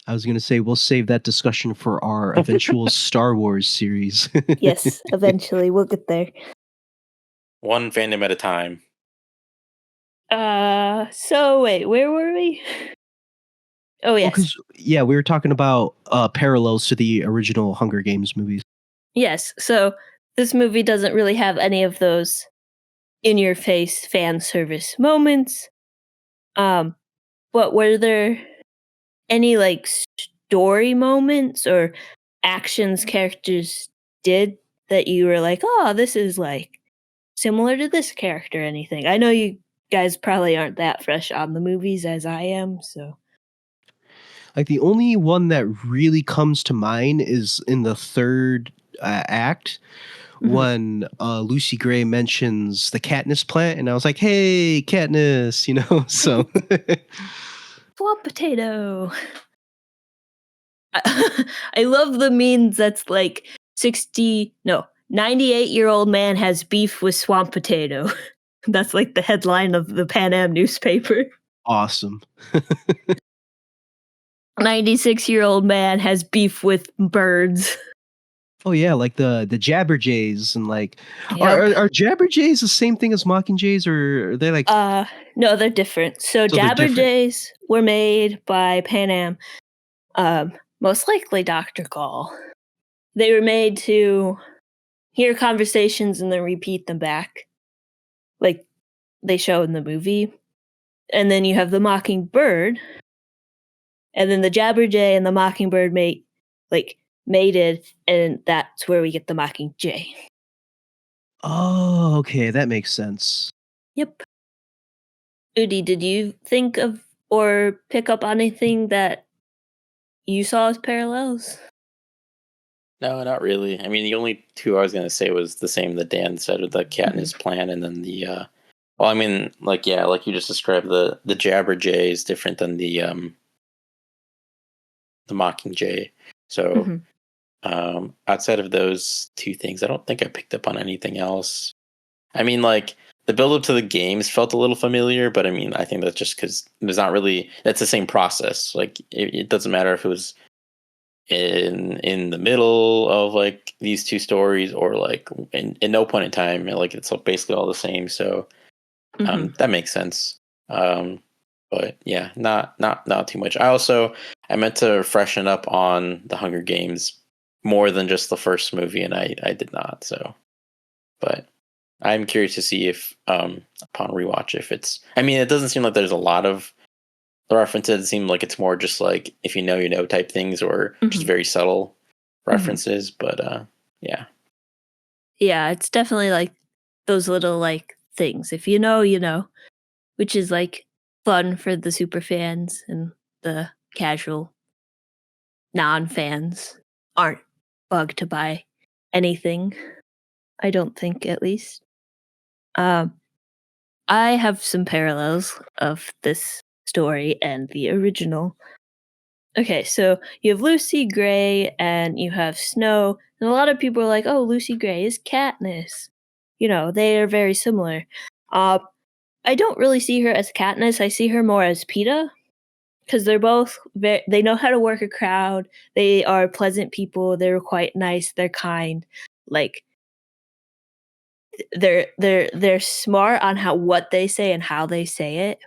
I was gonna say we'll save that discussion for our eventual Star Wars series. Yes, eventually we'll get there. One fandom at a time. So wait, where were we? Oh, yes. Because we were talking about parallels to the original Hunger Games movies. Yes. So this movie doesn't really have any of those in your face fan service moments. But were there any like story moments or actions characters did that you were like, "Oh, this is like similar to this character," or anything? I know you guys probably aren't that fresh on the movies as I am, so Like the only one that really comes to mind is in the third act Mhm. when Lucy Gray mentions the Katniss plant, and I was like, "Hey, Katniss," So swamp potato. I love the memes that's like 98-year-old man has beef with swamp potato. That's like the headline of the Pan Am newspaper. awesome. 96-year-old man has beef with birds. Oh yeah, like the Jabberjays and like are, Yep. are are Jabberjays the same thing as Mockingjays, or are they like No, they're different. So so they're different? Jabberjays were made by Pan Am, most likely Dr. Gall. They were made to hear conversations and then repeat them back, like they show in the movie. And then you have the Mockingbird, and then the Jabberjay and the Mockingbird mated, and that's where we get the Mockingjay. Oh, okay, that makes sense. Yep. Udi, did you think of or pick up on anything that you saw as parallels? No, not really. I mean, the only two I was gonna say was the same that Dan said with the Katniss plan, and then the well, I mean, like like you just described, the Jabberjay is different than the Mockingjay. So Mhm. outside of those two things, I don't think I picked up on anything else. I mean, like the build up to the games felt a little familiar, but I mean, I think that's just because there's not really that's the same process. Like it doesn't matter if it was in the middle of like these two stories or like in no point in time, like it's basically all the same. So Mhm. that makes sense. Um, but yeah, not too much. I meant to freshen up on the Hunger Games more than just the first movie, and I did not. So, but I'm curious to see if upon rewatch if it's. I mean, it doesn't seem like there's a lot of the references. It seem like it's more just like if you know type things, or just Mhm. very subtle Mhm. references. But yeah. Yeah, it's definitely like those little like things. If you know, you know, which is like fun for the super fans, and the casual non-fans aren't bugged by anything. I don't think, at least. Um, I have some parallels of this story and the original. Okay, so you have Lucy Gray and you have Snow, and a lot of people are like, "Oh, Lucy Gray is Katniss." You know, they are very similar. Uh, I don't really see her as Katniss. I see her more as Peeta, because they're both they know how to work a crowd. They are pleasant people. They're quite nice. They're kind. Like they're smart on what they say and how they say it,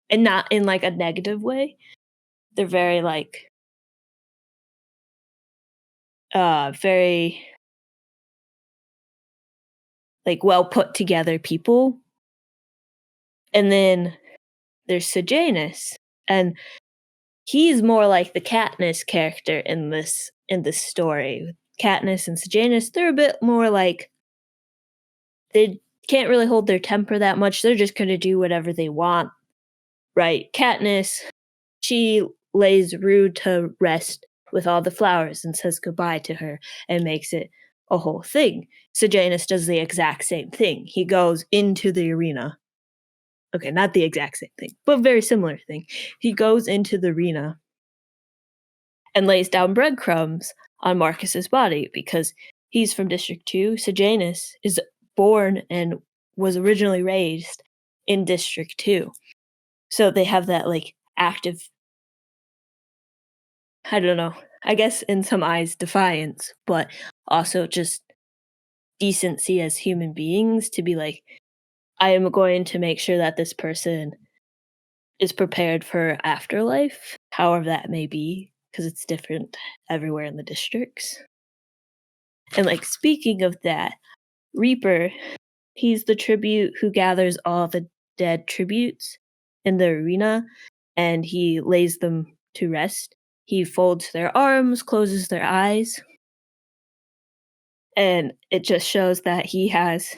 and not in like a negative way. They're very like very like well put together people. And then there's Sejanus, and he's more like the Katniss character in this story. Katniss and Sejanus, they're a bit more like they can't really hold their temper that much. They're just gonna do whatever they want, right? Katniss, she lays Rude to rest with all the flowers and says goodbye to her and makes it a whole thing. Sejanus does the exact same thing. He goes into the arena. Okay, not the exact same thing, but very similar thing. He goes into the arena and lays down breadcrumbs on Marcus's body because he's from District 2. Sejanus is born and was originally raised in District 2. So they have that like active, I don't know, I guess in some eyes defiance, but also just decency as human beings to be like, I am going to make sure that this person is prepared for afterlife, however that may be, because it's different everywhere in the districts. And like speaking of that, Reaper, he's the tribute who gathers all the dead tributes in the arena and he lays them to rest. He folds their arms, closes their eyes, and it just shows that he has,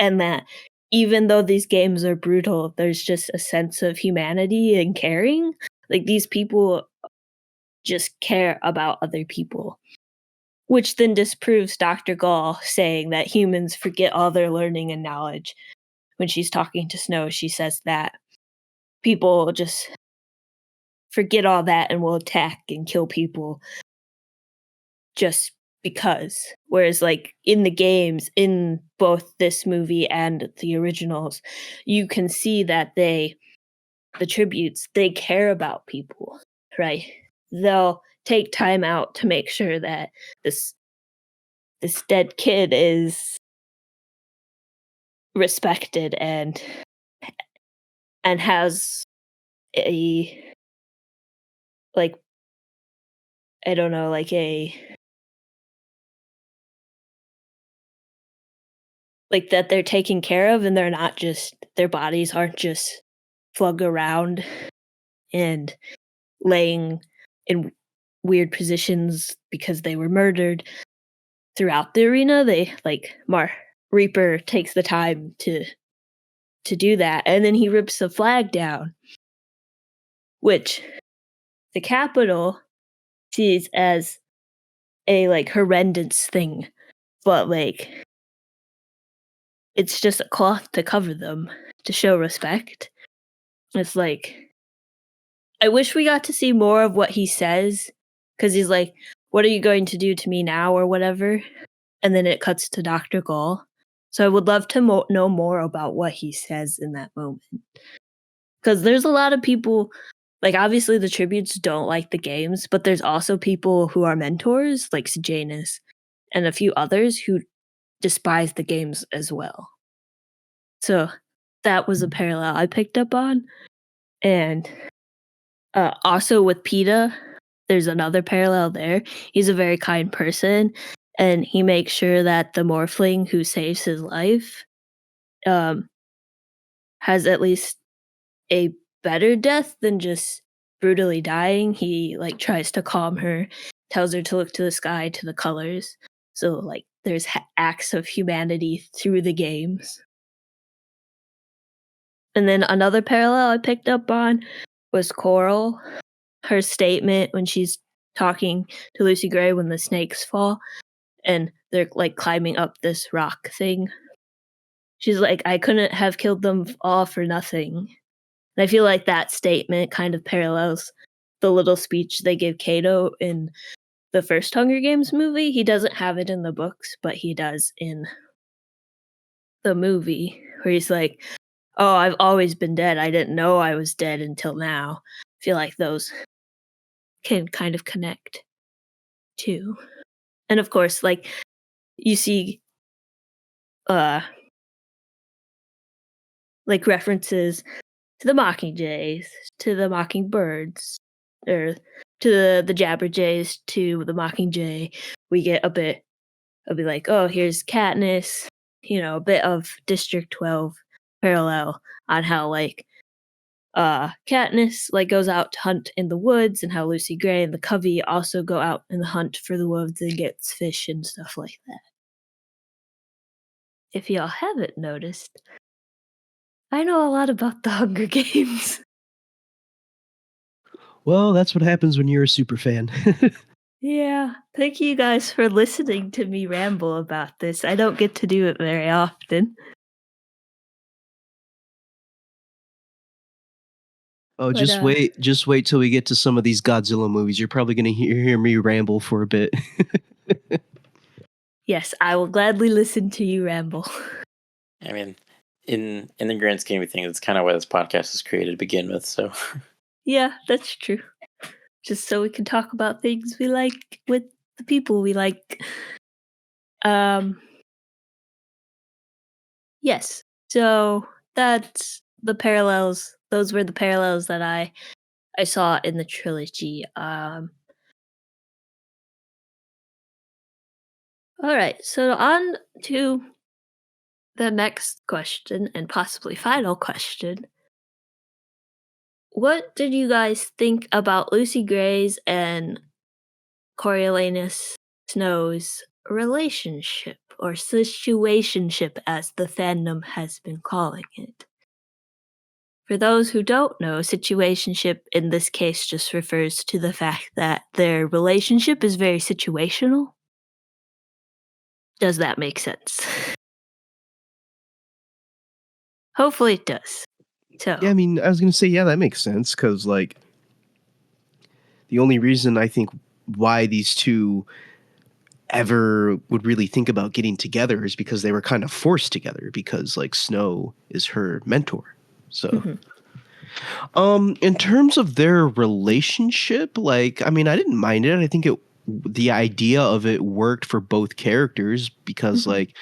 and that even though these games are brutal, there's just a sense of humanity and caring. Like these people just care about other people, which then disproves Dr. Gall saying that humans forget all their learning and knowledge. When she's talking to Snow, she says that people just forget all that and will attack and kill people just because. Whereas, like, in the games, in both this movie and the originals, you can see that the tributes, they care about people, right? They'll take time out to make sure that this dead kid is respected and has a, like, I don't know, like that they're taken care of and they're not just, their bodies aren't just flung around and laying in weird positions because they were murdered throughout the arena. They like Reaper takes the time to do that, and then he rips the flag down, which the Capitol sees as a like horrendous thing, but like it's just a cloth to cover them to show respect. It's like, I wish we got to see more of what he says, because he's like, what are you going to do to me now or whatever, and then it cuts to Dr. Gall. So I would love to know more about what he says in that moment, because there's a lot of people, like obviously the tributes don't like the games, but there's also people who are mentors like Sejanus and a few others who despise the games as well. So that was a parallel I picked up on. And also with PETA, there's another parallel there. He's a very kind person, and he makes sure that the morphling who saves his life has at least a better death than just brutally dying. He like tries to calm her, tells her to look to the sky, to the colors. So like there's acts of humanity through the games. And then another parallel I picked up on was Coral. Her statement when she's talking to Lucy Gray when the snakes fall and they're like climbing up this rock thing. She's like, I couldn't have killed them all for nothing. And I feel like that statement kind of parallels the little speech they give Kato in the first Hunger Games movie. He doesn't have it in the books, but he does in the movie, where he's like, oh, I've always been dead. I didn't know I was dead until now. I feel like those can kind of connect too. And of course, like you see like references to the Mockingjays, to the Mockingbirds, or to the Jabberjays, to the Mockingjay. We get a bit like, oh, here's Katniss, a bit of District 12 parallel on how like Katniss like goes out to hunt in the woods, and how Lucy Gray and the Covey also go out in the hunt for the woods and gets fish and stuff like that. If y'all haven't noticed, I know a lot about the Hunger Games. Well, that's what happens when you're a super fan. Yeah, thank you guys for listening to me ramble about this. I don't get to do it very often. Oh, But just wait till we get to some of these Godzilla movies. You're probably gonna hear me ramble for a bit. yes, I will gladly listen to you ramble. I mean, in the grand scheme of things, it's kind of why this podcast was created to begin with. So Yeah, that's true. Just so we can talk about things we like with the people we like. Yes. So that's the parallels. Those were the parallels that I saw in the trilogy. All right. So on to the next question and possibly final question. What did you guys think about Lucy Gray's and Coriolanus Snow's relationship or situationship as the fandom has been calling it? For those who don't know, situationship in this case just refers to the fact that their relationship is very situational. Does that make sense? Hopefully it does. So, Yeah, I mean, I was gonna say, yeah, that makes sense because like the only reason I think why these two ever would really think about getting together is because they were kind of forced together because like Snow is her mentor. So, mhm, in terms of their relationship, like I mean, I didn't mind it. I think the idea of it worked for both characters because mhm, like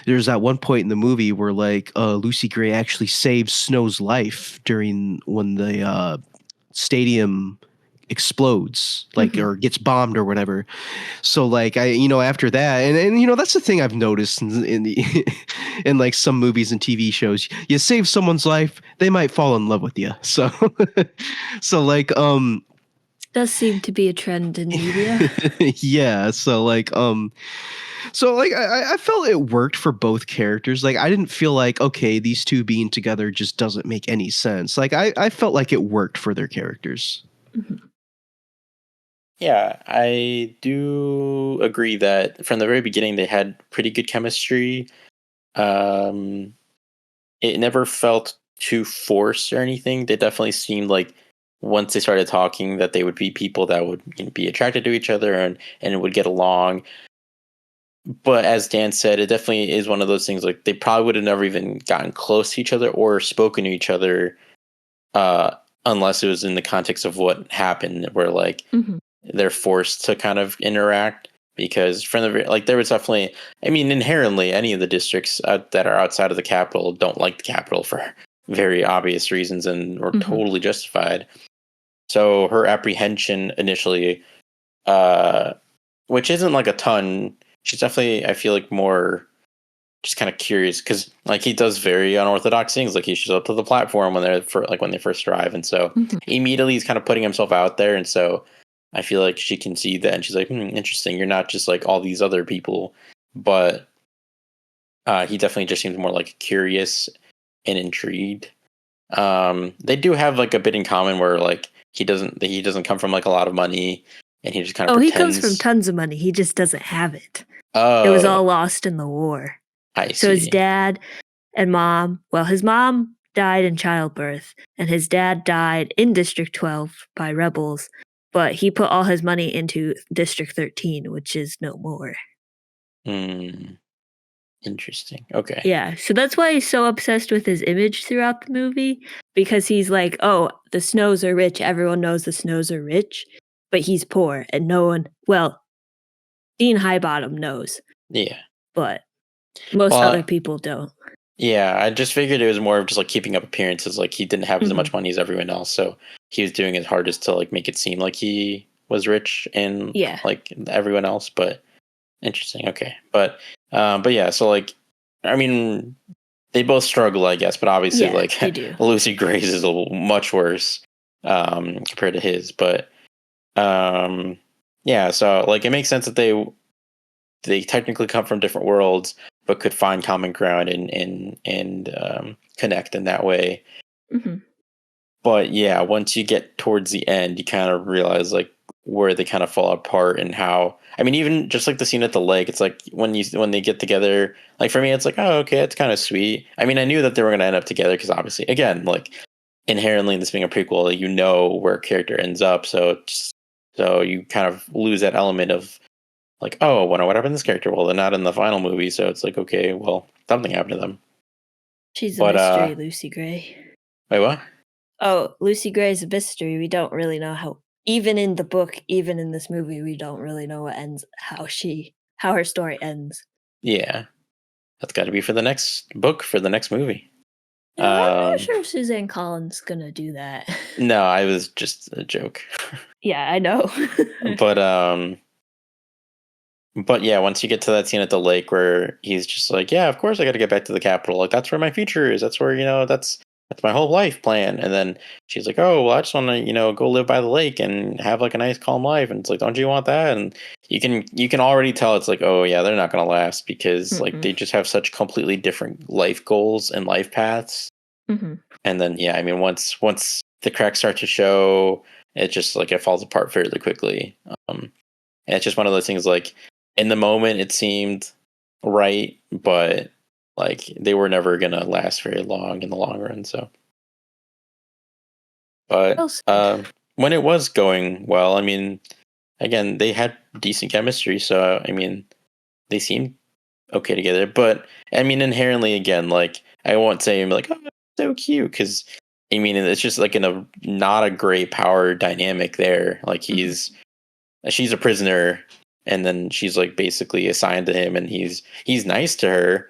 there's that one point in the movie where like Lucy Gray actually saves Snow's life during when the stadium explodes like mhm. or gets bombed or whatever. So like I after that and that's the thing I've noticed in the in like some movies and TV shows, you save someone's life, they might fall in love with you. So so like Does seem to be a trend in media. yeah, so like I felt it worked for both characters. Like I didn't feel like okay, these two being together just doesn't make any sense. Like I felt like it worked for their characters. Mhm, yeah, I do agree that from the very beginning they had pretty good chemistry. Um, it never felt too forced or anything. They definitely seemed like once they started talking that they would be people that would be attracted to each other and would get along. But as Dan said, it definitely is one of those things like they probably would have never even gotten close to each other or spoken to each other uh, unless it was in the context of what happened, where like mhm, they're forced to kind of interact. Because from the like, there was definitely, I mean, inherently, any of the districts that are outside of the capital don't like the capital for very obvious reasons and are mhm. totally justified. So her apprehension initially, uh, which isn't like a ton, she's definitely, I feel like, more just kind of curious because like he does very unorthodox things. Like he shows up to the platform when when they first arrive, and so Mhm. immediately he's kind of putting himself out there, and so I feel like she can see that, and she's like, interesting. You're not just like all these other people, but he definitely just seems more like curious and intrigued. They do have like a bit in common where like he doesn't come from like a lot of money, and he just kind of Oh, he comes from pretends. tons of money. He just doesn't have it. It was Oh, all lost in the war. I So his see. dad and mom, well, his mom died in childbirth, and his dad died in District 12 by rebels, but he put all his money into District 13, which is no more. Hmm. Interesting. Okay. Yeah, so that's why he's so obsessed with his image throughout the movie, because he's like, oh, the Snows are rich. Everyone knows the Snows are rich, but he's poor, and no one, well, Dean Highbottom knows, Yeah. but most other Well, people don't. yeah, I just figured it was more of just like keeping up appearances. Like he didn't have as Mhm. much money as everyone else, so he was doing his hardest to like make it seem like he was rich and Yeah, like everyone else. But interesting. Okay, but yeah. So like, I mean, they both struggle, I guess. But obviously, yeah, like they do. Lucy Gray's is a little much worse compared to his. But um, yeah. So like, it makes sense that they technically come from different worlds, but could find common ground and connect in that way. Mhm. But yeah, once you get towards the end, you kind of realize like where they kind of fall apart and how. I mean, even just like the scene at the lake, it's like when they get together. Like for me, it's like, oh, okay, it's kind of sweet. I mean, I knew that they were going to end up together because obviously, again, like inherently this being a prequel, you know where a character ends up, so you kind of lose that element of like, oh, what happened to this character? Well, they're not in the final movie, so it's like, okay, well, something happened to them. She's a But mystery, Lucy Gray. wait, what? Oh, Lucy Gray is a mystery. We don't really know how. Even in the book, even in this movie, we don't really know how her story ends. Yeah, that's got to be for the next book, for the next movie. I'm not sure if Suzanne Collins gonna do that. No, I was just a joke. Yeah, I know. But yeah, once you get to that scene at the lake where he's just like, yeah, of course I got to get back to the capital. Like that's where my future is. That's where that's my whole life plan. And then she's like, oh, well, I just want to go live by the lake and have like a nice calm life. And it's like, don't you want that? And you can already tell it's like, oh yeah, they're not gonna last because like they just have such completely different life goals and life paths. Mm-hmm. And then yeah, I mean once the cracks start to show, it just like it falls apart fairly quickly. And it's just one of those things like in the moment it seemed right, but like they were never gonna last very long in the long run. So, but when it was going well, I mean, again they had decent chemistry, so I mean they seemed okay together. But I mean inherently, again, like I won't say I'm like, oh, so cute, because I mean it's just like not a great power dynamic there. Like she's a prisoner, and then she's like basically assigned to him, and he's nice to her.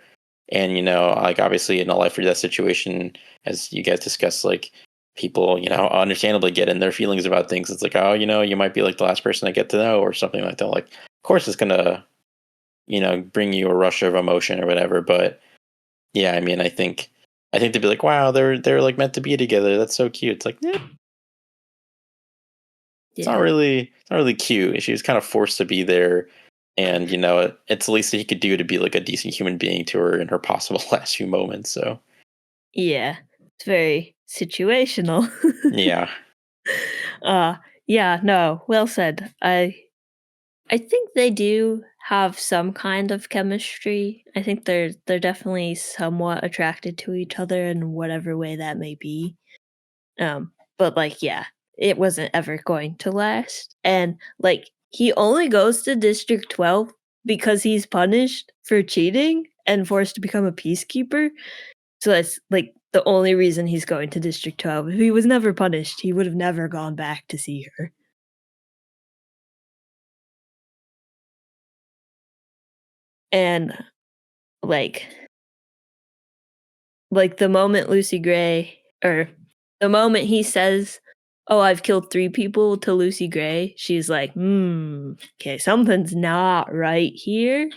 And like obviously in a life or death situation, as you guys discussed, like people understandably get in their feelings about things. It's like, oh, you might be like the last person I get to know or something like that. Like of course it's gonna bring you a rush of emotion or whatever. But yeah, I mean I think they'd be like, wow, they're like meant to be together. That's so cute. It's like, yeah. It's not really cute. She was kind of forced to be there, and it's the least that he could do to be like a decent human being to her in her possible last few moments. So yeah, it's very situational. Yeah. Yeah, no, well said. I think they do have some kind of chemistry. I think they're definitely somewhat attracted to each other in whatever way that may be. But like, yeah, it wasn't ever going to last. And like, he only goes to District 12 because he's punished for cheating and forced to become a peacekeeper. So that's like the only reason he's going to District 12. If he was never punished, he would have never gone back to see her. And like the moment Lucy Gray, or the moment he says, oh, I've killed 3 people to Lucy Gray, she's like, okay, something's not right here.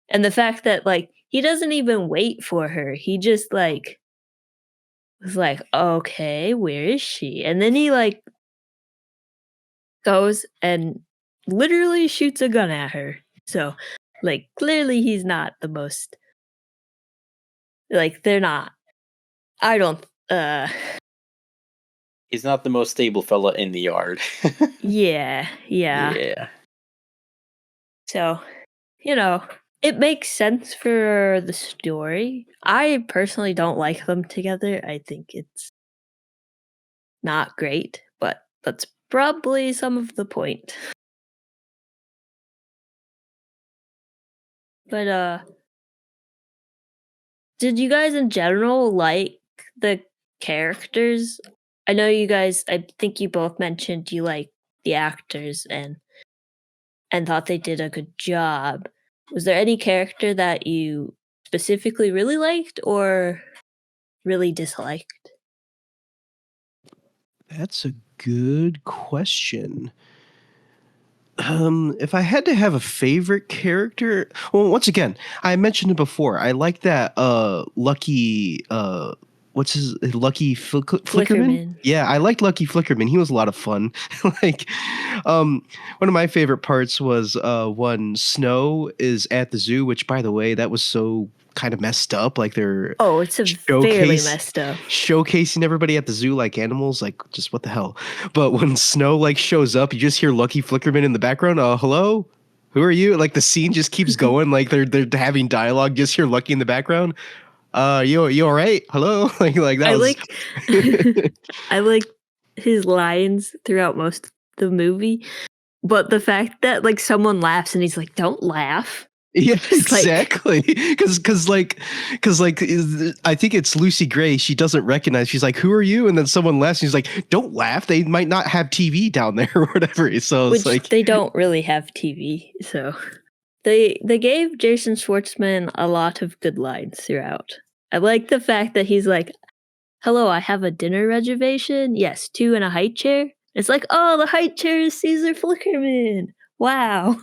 And the fact that like he doesn't even wait for her, he just like was like, okay, where is she? And then he like goes and literally shoots a gun at her. So like clearly he's not the most, like they're not, I don't He's not the most stable fella in the yard. yeah. So, it makes sense for the story. I personally don't like them together. I think it's not great, but that's probably some of the point. But did you guys in general like the characters? I know you guys, I think you both mentioned you like the actors and thought they did a good job. Was there any character that you specifically really liked or really disliked? That's a good question. If I had to have a favorite character, well, once again, I mentioned it before. I like that Lucky what's his Lucky Flickerman? Flickerman. Yeah, I liked Lucky Flickerman. He was a lot of fun. Like one of my favorite parts was when Snow is at the zoo, which by the way, that was so kind of messed up. Like they're it's fairly messed up. Showcasing everybody at the zoo like animals, like just what the hell. But when Snow like shows up, you just hear Lucky Flickerman in the background. Hello, who are you? Like the scene just keeps going. Like they're having dialogue. Just hear Lucky in the background. You all right? Hello? Like that I was like I like his lines throughout most of the movie, but the fact that like someone laughs and he's like, "Don't laugh." Yeah, It's like, exactly. I think it's Lucy Gray. She doesn't recognize. She's like, "Who are you?" And then someone laughs. And she's like, "Don't laugh. They might not have TV down there or whatever." So it's which like, they don't really have TV, so they gave Jason Schwartzman a lot of good lines throughout. I like the fact that he's like, "Hello, I have a dinner reservation. Yes, 2 in a high chair." It's like, "Oh, the high chair is Caesar Flickerman. Wow."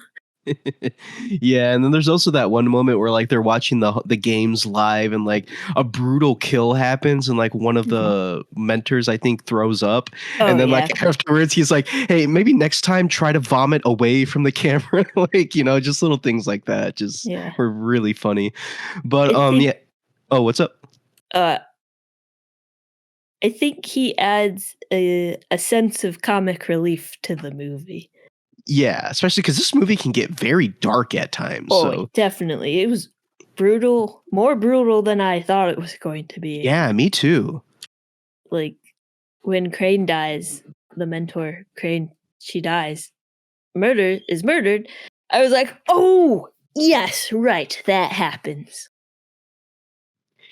yeah. And then there's also that one moment where like they're watching the games live, and like a brutal kill happens, and like one of Mhm. the mentors I think throws up, Oh, and then yeah. like afterwards he's like, "Hey, maybe next time try to vomit away from the camera." Like, just little things like that just Yeah. were really funny. But I think, yeah. Oh, what's up? uh I think he adds a sense of comic relief to the movie. Yeah, especially because this movie can get very dark at times. Oh, So definitely. It was brutal, more brutal than I thought it was going to be. yeah, me too. Like when Crane dies, the mentor Crane, she dies. Murder is murdered. I was like, "Oh, yes, right, that happens."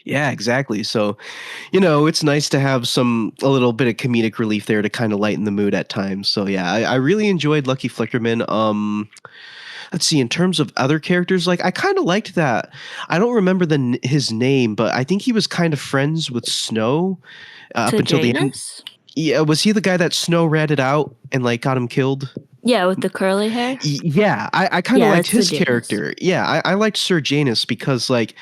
Yeah, exactly. So, it's nice to have a little bit of comedic relief there to kind of lighten the mood at times. So yeah, I really enjoyed Lucky Flickerman. Let's see, in terms of other characters, like I kind of liked that. I don't remember his name, but I think he was kind of friends with Snow up To until the end. Janus? Yeah, was he the guy that Snow ratted out and like got him killed? Yeah, with the curly hair? Yeah, I kind of Yeah, liked that's the his Janus. character. Yeah, I liked Sir Janus because like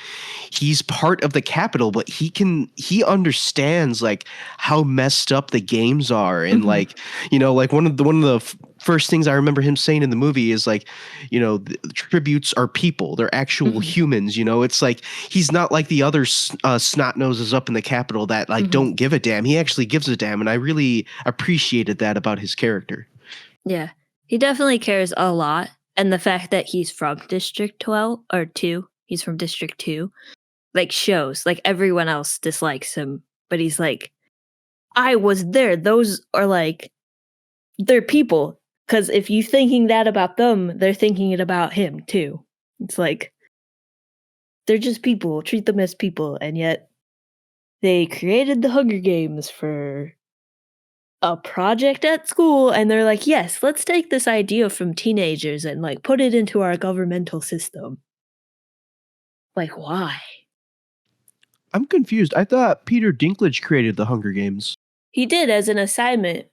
he's part of the capital, but he understands like how messed up the games are, and Mhm, like like one of the first things I remember him saying in the movie is like, the tributes are people, they're actual mhm, humans. It's like he's not like the other snot noses up in the capital that like mhm. don't give a damn. He actually gives a damn, and I really appreciated that about his character. Yeah. He definitely cares a lot, and the fact that he's from District 12 or 2, he's from District 2, like, shows, like, everyone else dislikes him, but he's like, "I was there, those are, like, they're people. Because if you thinking that about them, they're thinking it about him too." It's like, they're just people, treat them as people, and yet they created the Hunger Games for a project at school, and they're like, "Yes, let's take this idea from teenagers and, like, put it into our governmental system." Like, why? I'm confused. I thought Peter Dinklage created the Hunger Games. He did as an assignment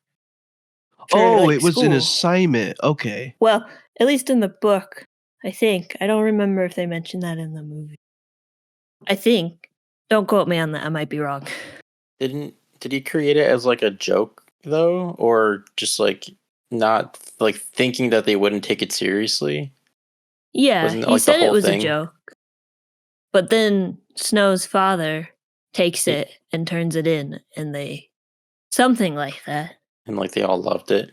for, Oh, like, it was an school. assignment. Okay. Well, at least in the book, I think. I don't remember if they mentioned that in the movie. I think. Don't quote me on that, I might be wrong. Did he create it as like a joke though, or just like not like thinking that they wouldn't take it seriously? Yeah, Wasn't that he like the said it whole was a thing? joke, but then Snow's father takes It, it and turns it in, and they something like that. and like they all loved it.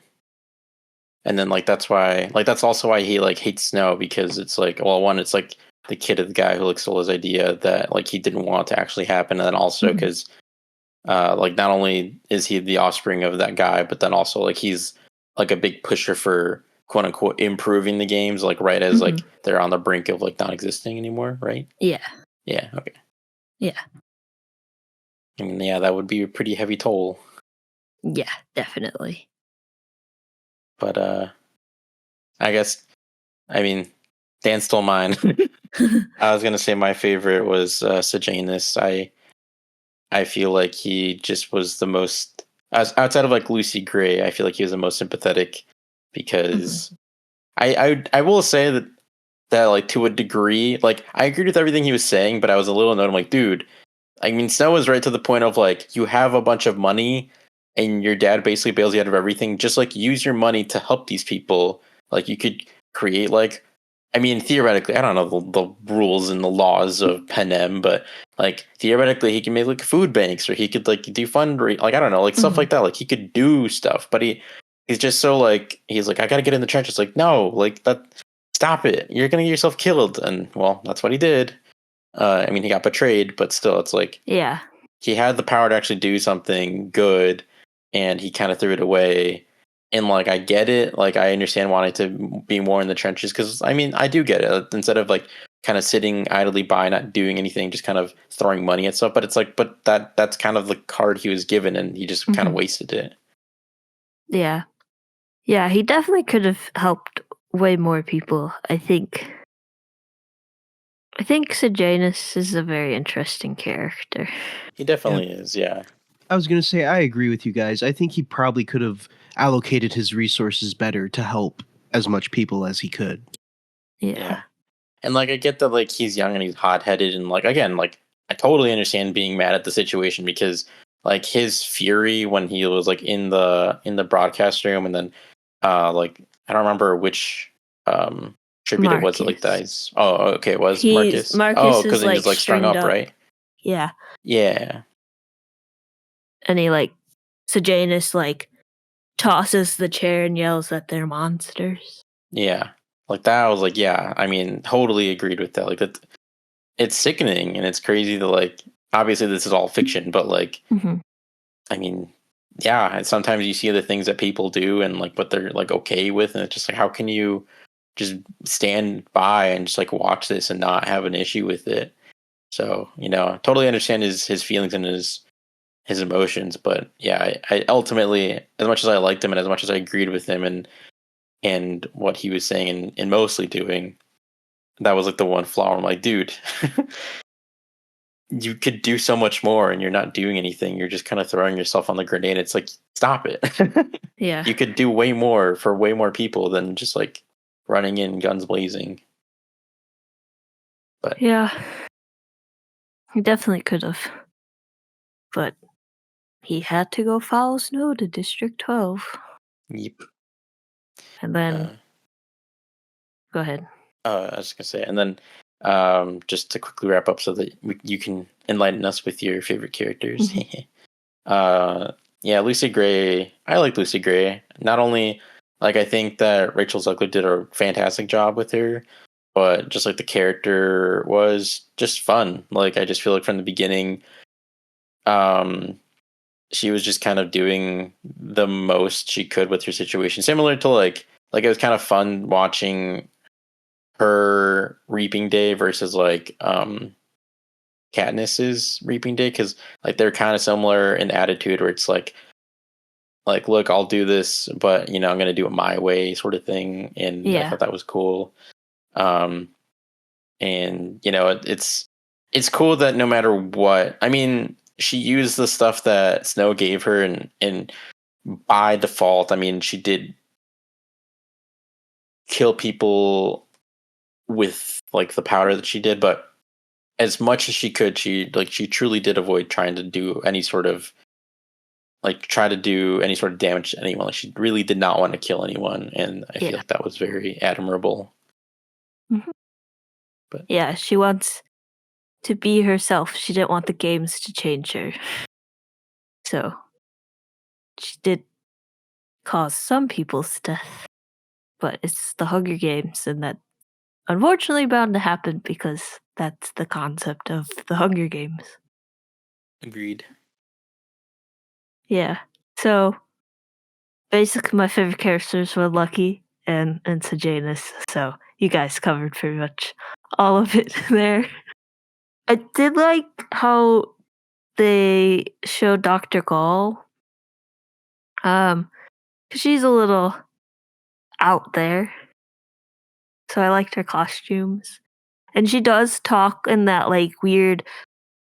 And then that's also why he like hates Snow, because it's like, well, one, it's like the kid of the guy who like stole his idea that like he didn't want to actually happen, and then also Mhm, because like not only is he the offspring of that guy, but then also like he's like a big pusher for quote unquote improving the games, like right as mhm. like they're on the brink of like not existing anymore, right? Yeah, Yeah, okay. yeah, I mean, yeah, that would be a pretty heavy toll. yeah, definitely. But I guess, I mean, Dan stole mine. I was gonna say my favorite was Sejanus. I feel like he just was the most, as outside of like Lucy Gray, I feel like he was the most sympathetic Mhm, because I will say that like to a degree, like I agreed with everything he was saying, but I was a little annoyed. I'm like, dude, I mean, Snow was right to the point of like, you have a bunch of money and your dad basically bails you out of everything. Just like use your money to help these people. Like you could create like, I mean, theoretically, I don't know the rules and the laws of Panem, but like theoretically, he can make like food banks, or he could like do fundraising, like I don't know, like stuff mhm. like that. Like he could do stuff, but he's just so like he's like, I gotta get in the trenches. Like no, like that, stop it, you're gonna get yourself killed. And well, that's what he did. I mean, he got betrayed, but still, it's like Yeah. he had the power to actually do something good, and he kind of threw it away. And like, I get it. Like, I understand wanting to be more in the trenches because I mean, I do get it. Instead of like kind of sitting idly by, not doing anything, just kind of throwing money at stuff. But it's like, but that's kind of the card he was given, and he just kind of wasted it. Yeah. Yeah, he definitely could have helped way more people, I think. I think Sejanus is a very interesting character. He definitely is. Yeah. I was going to say, I agree with you guys. I think he probably could have allocated his resources better to help as much people as he could. Yeah. And like, I get that like he's young and he's hot headed, and like, again, like, I totally understand being mad at the situation because like his fury when he was like in the broadcast room, and then like, I don't remember which tribute it was, like that. Oh, okay, it was Marcus. Marcus because is he was like strung up, right? Yeah. Yeah. And he like Sejanus like tosses the chair and yells that they're monsters. Yeah. Like that, I was like, yeah, I mean, totally agreed with that. Like that, it's sickening and it's crazy that like, obviously this is all fiction, but like, I mean, yeah, and sometimes you see the things that people do and like what they're like okay with, and it's just like, how can you just stand by and just like watch this and not have an issue with it? So, you know, totally understand his feelings and his emotions, but yeah, I ultimately, as much as I liked him and as much as I agreed with him and what he was saying and mostly doing, that was like the one flaw. I'm like, dude, you could do so much more and you're not doing anything. You're just kind of throwing yourself on the grenade. It's like, stop it. Yeah. You could do way more for way more people than just like running in guns blazing. But yeah, he definitely could have. But he had to go follow Snow to District 12. Yep. And then go ahead. I was gonna say, and then just to quickly wrap up so that you can enlighten us with your favorite characters. Yeah, Lucy Gray. I like Lucy Gray. Not only like, I think that Rachel Zegler did a fantastic job with her, but just like the character was just fun. Like, I just feel like from the beginning, she was just kind of doing the most she could with her situation. Similar to like it was kind of fun watching her Reaping Day versus like Katniss's Reaping Day, because like they're kind of similar in attitude, where it's like look, I'll do this, but you know, I'm gonna do it my way, sort of thing. And I thought that was cool. And you know, it's cool that no matter what, I mean, she used the stuff that Snow gave her, and by default, I mean, she did kill people with like the powder that she did, but as much as she could, she truly did avoid trying to do any sort of damage to anyone. Like, she really did not want to kill anyone, and I feel like that was very admirable. But yeah, she wants to be herself. She didn't want the games to change her. So she did cause some people's death, but it's the Hunger Games, and that unfortunately bound to happen because that's the concept of the Hunger Games. Agreed. Yeah. So basically my favorite characters were Lucky and Sejanus, so you guys covered pretty much all of it there. I did like how they showed Dr. Gall. 'Cause she's a little out there. So I liked her costumes. And she does talk in that like weird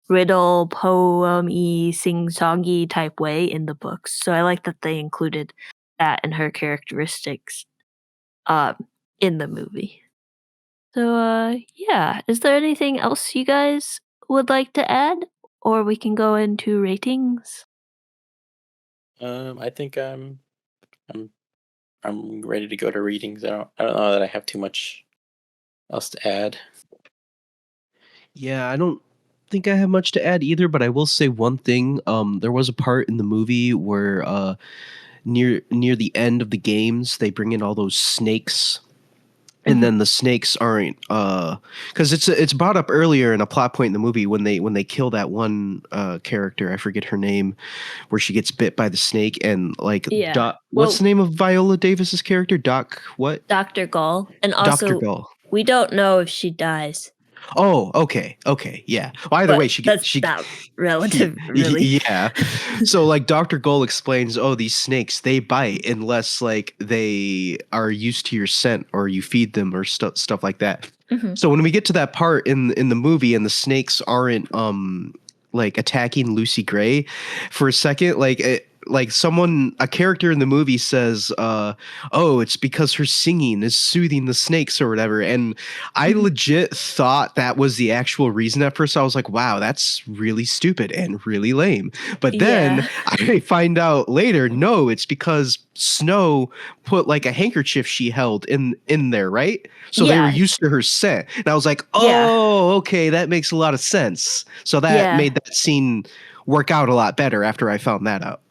riddle, poem-y, sing-songy type way in the books. So I like that they included that in her characteristics in the movie. So yeah, is there anything else you guys would like to add? Or we can go into ratings. I think I'm ready to go to readings. I don't know that I have too much else to add. Yeah, I don't think I have much to add either, but I will say one thing. There was a part in the movie where near the end of the games, they bring in all those snakes and then the snakes aren't because it's brought up earlier in a plot point in the movie when they kill that one character, I forget her name, where she gets bit by the snake, and like Yeah. what's the name of Viola Davis's character? Doc what? Dr. Gull. And Dr. also, Gull. we don't know if she dies, Oh, okay, yeah. Well, either way, but that's she not relative, really. yeah. So like Dr. Gold explains, oh, these snakes, they bite unless like they are used to your scent or you feed them or stuff like that. Mhm. So when we get to that part in the movie and the snakes aren't like attacking Lucy Gray for a second, like a character in the movie says, oh, it's because her singing is soothing the snakes or whatever. And I Mhm. legit thought that was the actual reason at first. I was like, wow, that's really stupid and really lame. But then Yeah. I find out later, no, it's because Snow put like a handkerchief she held in there, right? So they were Yeah. used to her scent. And I was like, Yeah. oh, okay, that makes a lot of sense. So that Yeah. made that scene work out a lot better after I found that out.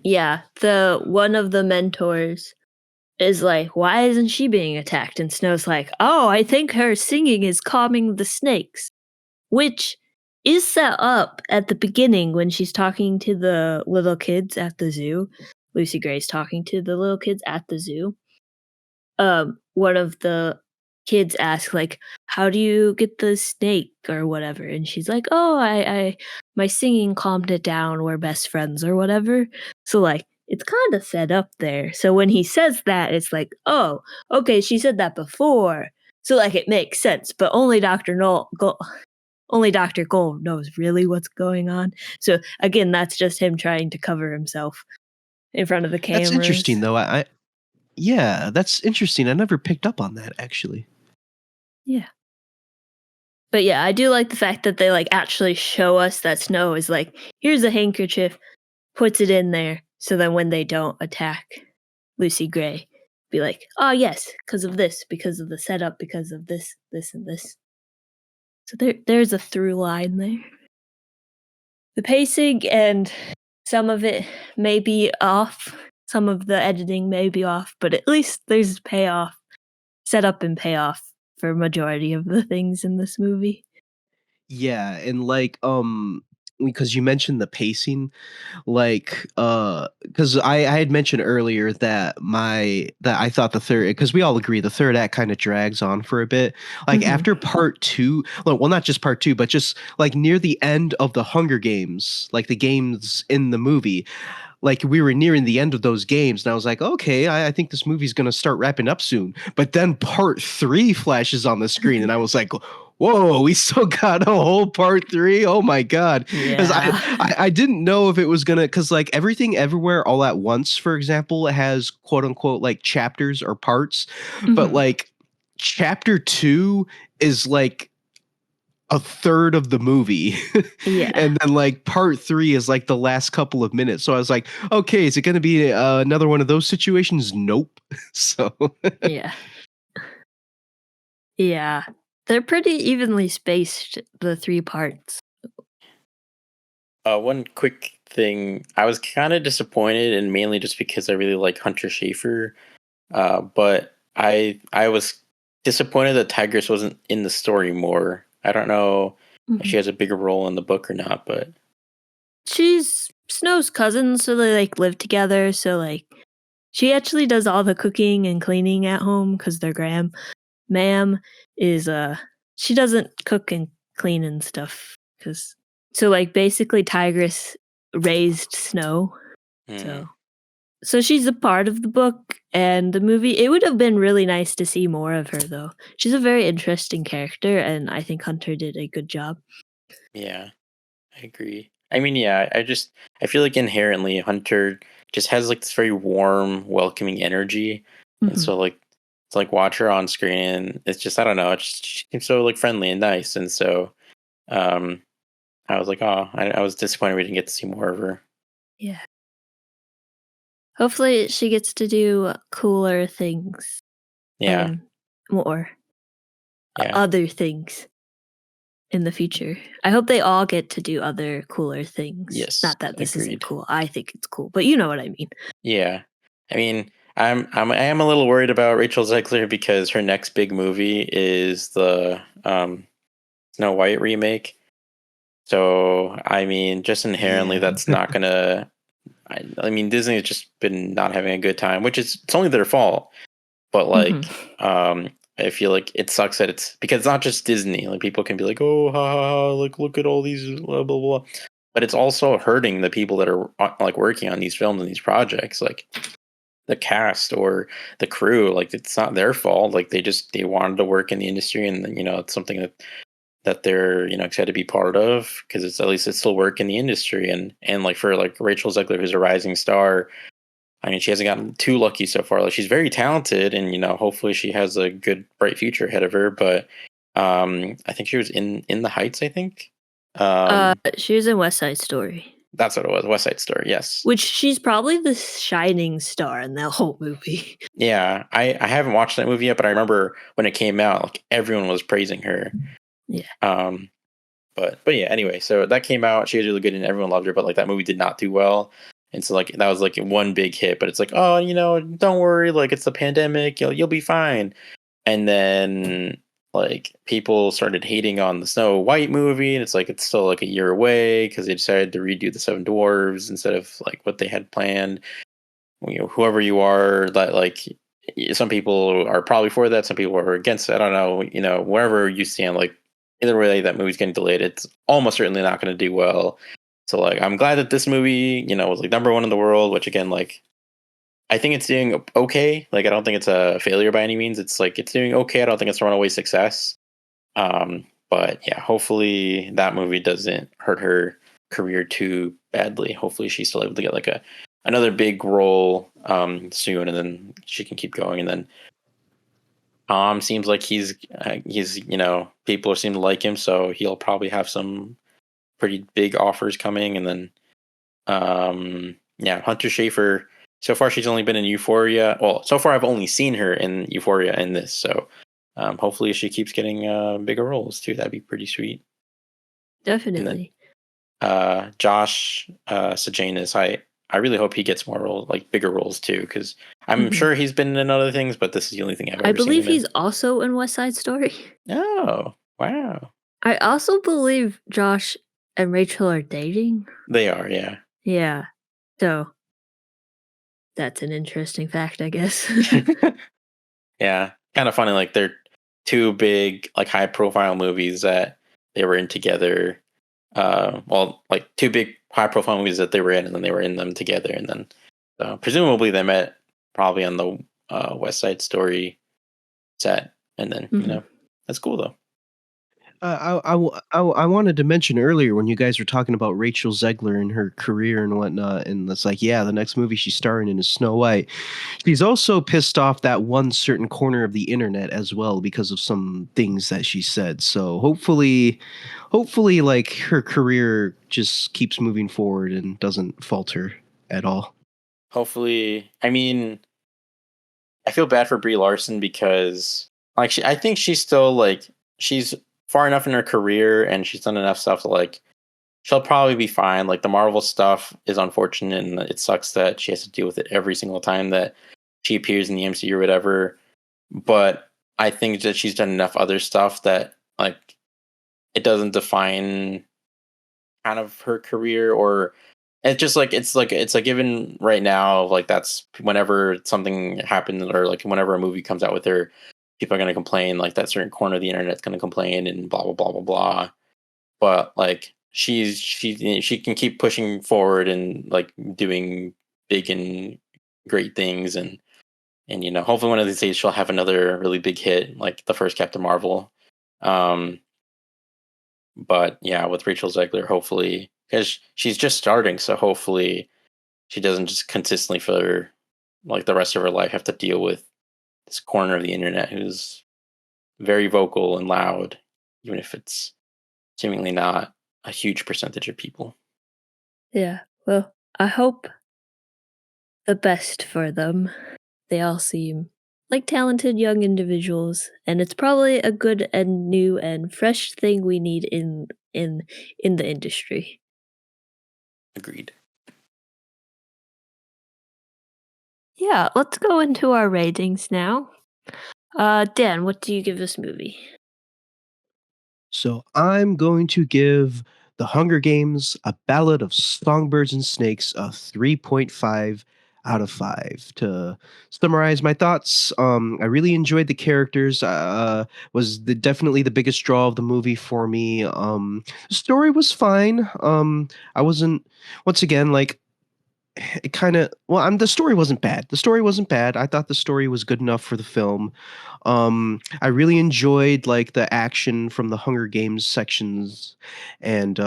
Yeah. The one of the mentors is like, why isn't she being attacked? And Snow's like, oh, I think her singing is calming the snakes, which is set up at the beginning when she's talking to the little kids at the zoo. Lucy Gray's talking to the little kids at the zoo. One of the kids asks like, how do you get the snake or whatever? And she's like, oh, I my singing calmed it down, we're best friends or whatever. So like it's kind of set up there. So when he says that, it's like, oh, okay, she said that before, so like it makes sense, but only Dr. Cole knows really what's going on. So again, that's just him trying to cover himself in front of the That's cameras. interesting though. Yeah, that's interesting. I never picked up on that actually. Yeah. But yeah, I do like the fact that they like actually show us that Snow is like, here's a handkerchief, puts it in there, so then when they don't attack Lucy Gray, be like, oh yes, because of this, because of the setup, because of this, this, and this. So there's a through line there. The pacing and some of it may be off, some of the editing may be off, but at least there's payoff, setup and payoff for majority of the things in this movie. Yeah, and like because you mentioned the pacing, like because I had mentioned earlier that I thought the third, because we all agree the third act kind of drags on for a bit, like Mhm. after part two, well, not just part two, but just like near the end of the Hunger Games, like the games in the movie, like we were nearing the end of those games, and I was like, okay, I think this movie's gonna start wrapping up soon. But then part three flashes on the screen, and I was like, whoa, we still got a whole part three. Oh my god. Because Yeah. I didn't know if it was gonna, because like Everything Everywhere All at Once, for example, has quote unquote like chapters or parts, but Mhm. like chapter two is like a third of the movie. Yeah. And then like part three is like the last couple of minutes. So I was like, okay, is it going to be another one of those situations? Nope. So Yeah. Yeah. They're pretty evenly spaced, the 3 parts. One quick thing, I was kind of disappointed, and mainly just because I really like Hunter Schafer. But I was disappointed that Tigress wasn't in the story more. I don't know if she Mhm. has a bigger role in the book or not, but She's Snow's cousin, so they, like, live together, so, like, she actually does all the cooking and cleaning at home because their ma'am is, she doesn't cook and clean and stuff. Cause so, like, basically Tigress raised Snow, mm, so she's a part of the book and the movie. It would have been really nice to see more of her, though. She's a very interesting character, and I think Hunter did a good job. yeah, I agree. I mean, yeah, I feel like inherently Hunter just has like this very warm, welcoming energy, and Mhm. so like to like watch her on screen, and it's just I don't know, she seems so like friendly and nice, and so um I was like, oh, I was disappointed we didn't get to see more of her. Yeah. Hopefully, she gets to do cooler things Yeah, and more yeah, other things in the future. I hope they all get to do other cooler things. yes, Not that this isn't agreed. cool. I think it's cool, but you know what I mean. Yeah. I mean, I am a little worried about Rachel Zegler because her next big movie is the Snow White remake. So I mean, just inherently, Yeah. that's not gonna. I mean, Disney has just been not having a good time, which is it's only their fault. But like, I feel like it sucks that it's because it's not just Disney. Like people can be like, oh, ha ha ha, like look at all these blah blah blah. But it's also hurting the people that are like working on these films and these projects. Like the cast or the crew, like it's not their fault. Like they wanted to work in the industry, and it's something that they're excited to be part of because it's at least it's still work in the industry. And like for like Rachel Zegler, who's a rising star, I mean she hasn't gotten too lucky so far. Like she's very talented, and hopefully she has a good bright future ahead of her. But I think she was in the Heights. I think She was in West Side Story, that's what it was. West Side Story. Yes. which she's probably the shining star in that whole movie. Yeah, I haven't watched that movie yet, but I remember when it came out, like everyone was praising her. Yeah. But yeah, anyway, so that came out. She was really good, and everyone loved her. But like that movie did not do well, and so like that was like one big hit. But it's like, oh, don't worry, like it's the pandemic, you'll be fine. And then like people started hating on the Snow White movie, and it's like it's still like a year away because they decided to redo the Seven Dwarves instead of like what they had planned. Whoever you are, that like some people are probably for that, some people are against it. I don't know, wherever you stand, like either way that movie's getting delayed, it's almost certainly not going to do well. So like I'm glad that this movie was like number one in the world, which again, like I think it's doing okay. Like I don't think it's a failure by any means. It's like it's doing okay. I don't think it's a runaway success. But yeah, hopefully that movie doesn't hurt her career too badly. Hopefully she's still able to get like another big role soon, and then she can keep going. And then Tom seems like he's people seem to like him, so he'll probably have some pretty big offers coming. And then yeah, Hunter Schafer. So far, she's only been in Euphoria. Well, so far I've only seen her in Euphoria and this. So hopefully she keeps getting bigger roles too. That'd be pretty sweet. Definitely. And then Josh Sejanus, I really hope he gets more roles, like bigger roles too, because I'm sure he's been in other things, but this is the only thing I've ever I seen believe him he's also in West Side Story. in. Oh, wow. I also believe Josh and Rachel are dating. They are, yeah. Yeah. So that's an interesting fact, I guess. Yeah. Kind of funny, like they're two big, like high profile movies that they were in together. Well, like two big high profile movies that they were in, and then they were in them together, and then presumably they met probably on the West Side Story set, and then that's cool though. I wanted to mention earlier when you guys were talking about Rachel Zegler and her career and whatnot, and it's like, yeah, the next movie she's starring in is Snow White. She's also pissed off that one certain corner of the internet as well because of some things that she said. So hopefully, like her career just keeps moving forward and doesn't falter at all. Hopefully, I mean, I feel bad for Brie Larson because like I think she's still like she's far enough in her career and she's done enough stuff to like she'll probably be fine. Like the Marvel stuff is unfortunate and it sucks that she has to deal with it every single time that she appears in the MCU or whatever. But I think that she's done enough other stuff that like it doesn't define kind of her career, or it's just like it's a given right now. Like that's whenever something happens or like whenever a movie comes out with her, people are going to complain. Like that certain corner of the internet's going to complain and blah blah blah blah blah. But like she can keep pushing forward and like doing big and great things, and hopefully one of these days she'll have another really big hit like the first Captain Marvel. But yeah, with Rachel Zegler, hopefully, because she's just starting, so hopefully she doesn't just consistently for like the rest of her life have to deal with this corner of the internet who's very vocal and loud, even if it's seemingly not a huge percentage of people. Yeah. Well, I hope the best for them. They all seem like talented young individuals, and it's probably a good and new and fresh thing we need in the industry. Agreed. Yeah. Yeah, let's go into our ratings now. Dan, what do you give this movie? So I'm going to give The Hunger Games, A Ballad of Songbirds and Snakes a 3.5 out of 5. To summarize my thoughts, I really enjoyed the characters. Was definitely the biggest draw of the movie for me. The story was fine. I wasn't once again like it kind of well the story wasn't bad. The story wasn't bad. I thought the story was good enough for the film. I really enjoyed like the action from the Hunger Games sections, and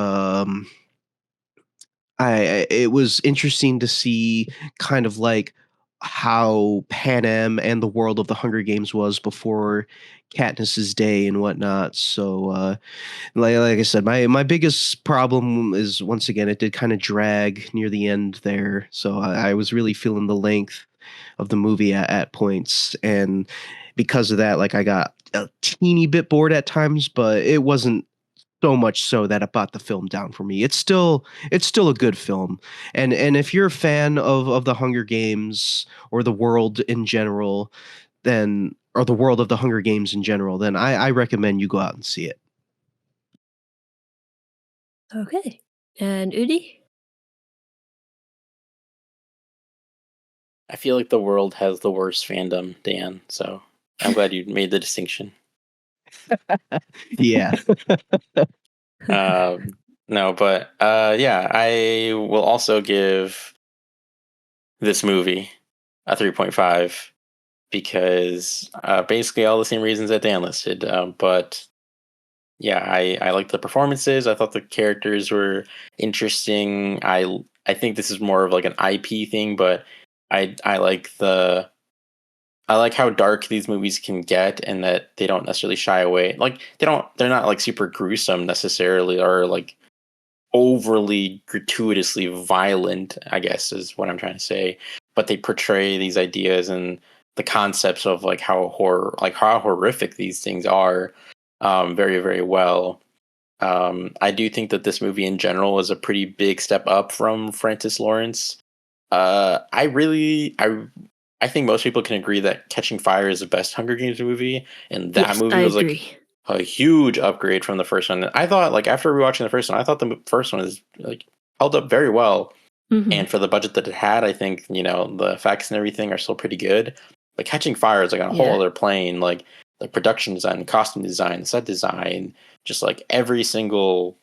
it was interesting to see kind of like how Panem and the world of the Hunger Games was before Katniss's day and whatnot. So like I said, my biggest problem is once again it did kind of drag near the end there. So I was really feeling the length of the movie at points, and because of that, like I got a teeny bit bored at times, but it wasn't so much so that it brought the film down for me. It's still a good film, and if you're a fan of the Hunger Games or the world in general, then or the world of the Hunger Games in general, then I recommend you go out and see it. Okay. And Udi? I feel like the world has the worst fandom, Dan. So I'm glad you made the distinction. Yeah. No, but yeah, I will also give this movie a 3.5 because basically all the same reasons that Dan listed. But yeah, I liked the performances. I thought the characters were interesting. I think this is more of like an IP thing, but I like how dark these movies can get, and that they don't necessarily shy away. Like they're not like super gruesome necessarily, or like overly gratuitously violent, I guess is what I'm trying to say. But they portray these ideas and the concepts of like how horrific these things are, very, very well. I do think that this movie in general is a pretty big step up from Francis Lawrence. I think most people can agree that Catching Fire is the best Hunger Games movie, and that Yes, movie I was like agree. a huge upgrade from the first one. I thought, like, after rewatching the first one, I thought the first one is like held up very well, Mhm. and for the budget that it had, I think the effects and everything are still pretty good. But Catching Fire is like on a whole Yeah. other plane. Like the production design, the costume design, the set design, just like every single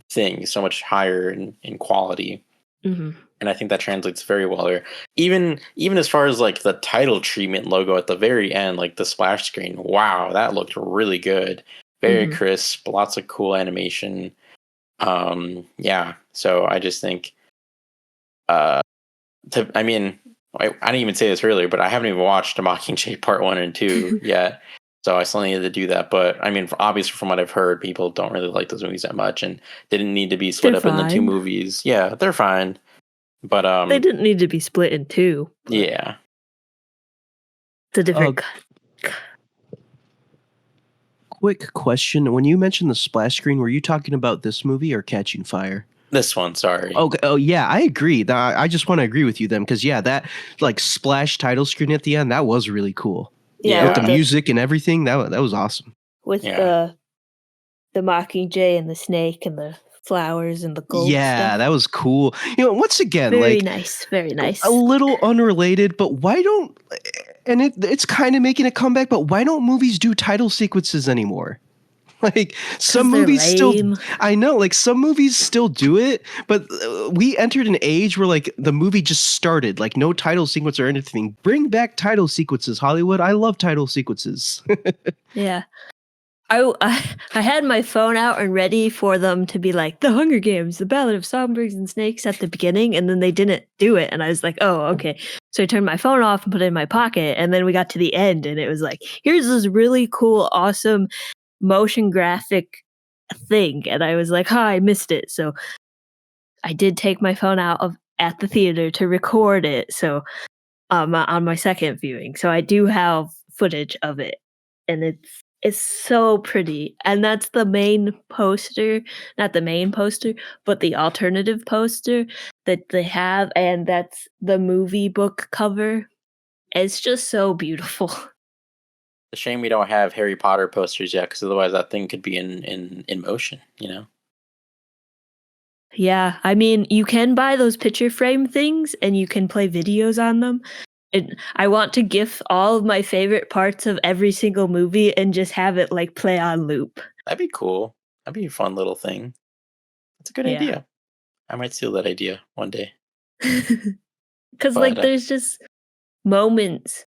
thing is so much higher in quality, Mhm. and I think that translates very well there. Even as far as like the title treatment logo at the very end, like the splash screen, wow, that looked really good. Very Mhm. crisp, lots of cool animation. Yeah, so I just think uh I mean, I didn't even say this earlier, but I haven't even watched A Mockingjay Part 1 and 2 yet. So I still needed to do that. But I mean, obviously, from what I've heard, people don't really like those movies that much, and they didn't need to be split They're up into two fine. movies. Yeah, they're fine. But They didn't need to be split in two, but yeah. it's a Uh, different quick question: when you mentioned the splash screen, were you talking about this movie or Catching Fire? This one, sorry. Okay. Oh yeah, I agree. I just want to agree with you then, because yeah, that like splash title screen at the end, that was really cool Yeah, with the with Yeah, music and everything. That was awesome. yeah. the Mockingjay and the snake and the flowers and the gold Yeah, stuff. that was cool. Once again, Very like nice, very a nice. little unrelated, but why don't and it's kind of making a comeback, but why don't movies do title sequences anymore? Like some 'Cause they're movies still lame. I know, like some movies still do it, but we entered an age where like the movie just started, like no title sequence or anything. Bring back title sequences, Hollywood. I love title sequences. Yeah. I had my phone out and ready for them to be like, "The Hunger Games, The Ballad of Songbirds and Snakes" at the beginning, and then they didn't do it, and I was like, "Oh, okay." So I turned my phone off and put it in my pocket, and then we got to the end, and it was like, "Here's this really cool, awesome motion graphic thing," and I was like, "Ha, I missed it." So I did take my phone out of at the theater to record it, so on my second viewing. So I do have footage of it, and it's so pretty. And that's the main poster, not the main poster, but the alternative poster that they have, and that's the movie book cover. It's just so beautiful. It's a shame we don't have Harry Potter posters yet, because otherwise that thing could be in motion, you know? Yeah, I mean, you can buy those picture frame things and you can play videos on them. And I want to GIF all of my favorite parts of every single movie and just have it like play on loop. That'd be cool. That'd be a fun little thing. That's a good Yeah. idea. I might steal that idea one day. Because But, there's just moments.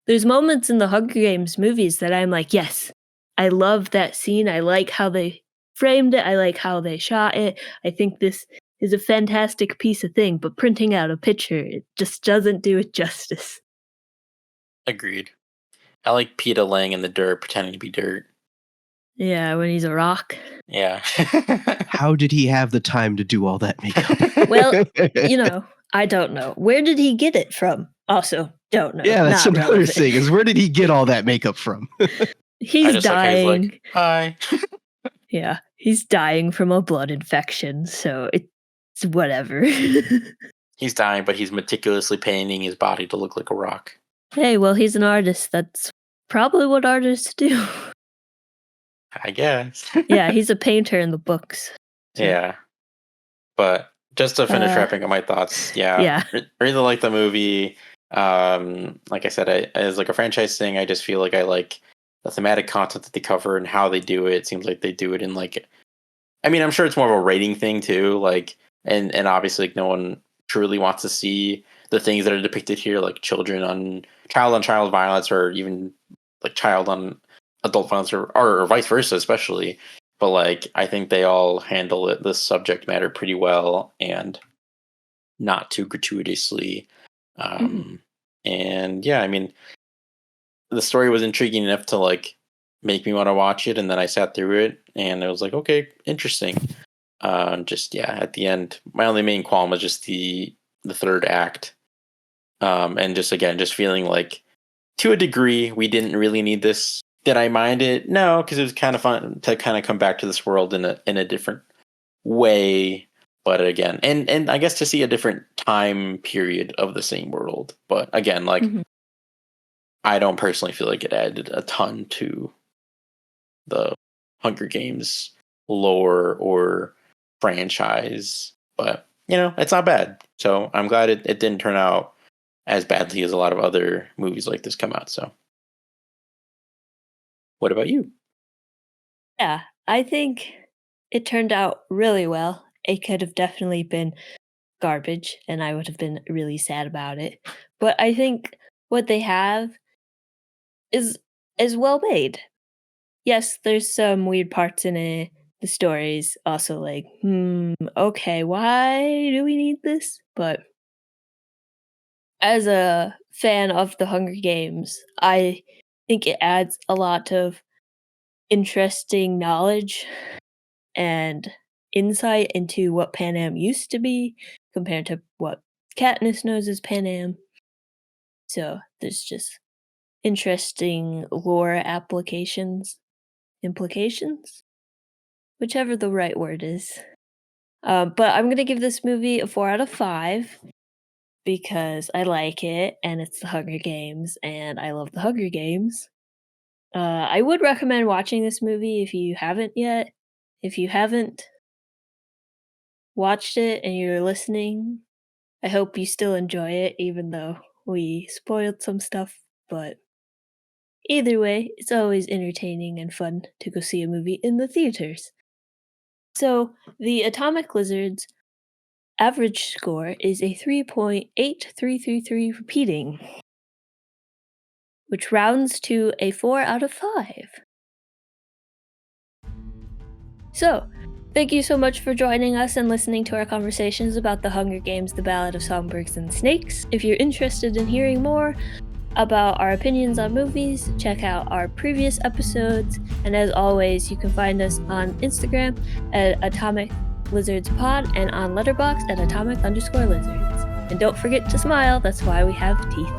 There's moments in the Hunger Games movies that I'm like, yes, I love that scene. I like how they framed it. I like how they shot it. I think this is a fantastic piece of thing, but printing out a picture, it just doesn't do it justice. Agreed. I like PETA laying in the dirt, pretending to be dirt. Yeah, when he's a rock. Yeah. How did he have the time to do all that makeup? Well, I don't know. Where did he get it from? Also, don't know. Yeah, that's Not another relevant. thing. Is where did he get all that makeup from? He's dying. Like, hi. Yeah, he's dying from a blood infection, so it's whatever. He's dying, but he's meticulously painting his body to look like a rock. Hey, well, he's an artist. That's probably what artists do. I guess. Yeah, he's a painter in the books. So. Yeah. But just to finish wrapping up my thoughts, yeah. Really like the movie. Like I said, as like a franchise thing, I just feel like I like the thematic content that they cover and how they do it. It seems like they do it in like, I mean, I'm sure it's more of a rating thing too. Like, and obviously like, no one truly wants to see the things that are depicted here, like child on child violence, or even like child on adult violence, or vice versa, especially. But like, I think they all handle this subject matter pretty well and not too gratuitously. And yeah, I mean, the story was intriguing enough to like make me want to watch it, and then I sat through it and it was like, okay, interesting. Just at the end, my only main qualm was just the third act, and just feeling like, to a degree, we didn't really need this. Did I mind it? No, because it was kind of fun to kind of come back to this world in a different way. But again, and I guess to see a different time period of the same world. But again, like, I don't personally feel like it added a ton to the Hunger Games lore or franchise. But, it's not bad. So I'm glad it didn't turn out as badly as a lot of other movies like this come out. So what about you? Yeah, I think it turned out really well. It could have definitely been garbage, and I would have been really sad about it. But I think what they have is well made. Yes, there's some weird parts in it. The story's also like, okay, why do we need this? But as a fan of the Hunger Games, I think it adds a lot of interesting knowledge and insight into what Pan Am used to be compared to what Katniss knows as Pan Am. So there's just interesting lore implications, whichever the right word is. But I'm gonna give this movie a 4 out of 5 because I like it, and it's the Hunger Games, and I love the Hunger Games. I would recommend watching this movie if you haven't yet. If you haven't watched it and you're listening, I hope you still enjoy it, even though we spoiled some stuff. But either way, it's always entertaining and fun to go see a movie in the theaters. So, the Atomic Lizard's average score is a 3.8333 repeating, which rounds to a 4 out of 5. So, thank you so much for joining us and listening to our conversations about the Hunger Games, The Ballad of Songbirds and Snakes. If you're interested in hearing more about our opinions on movies, check out our previous episodes. And as always, you can find us on Instagram at Atomic Lizards Pod and on Letterboxd at Atomic_Lizards. And don't forget to smile, that's why we have teeth.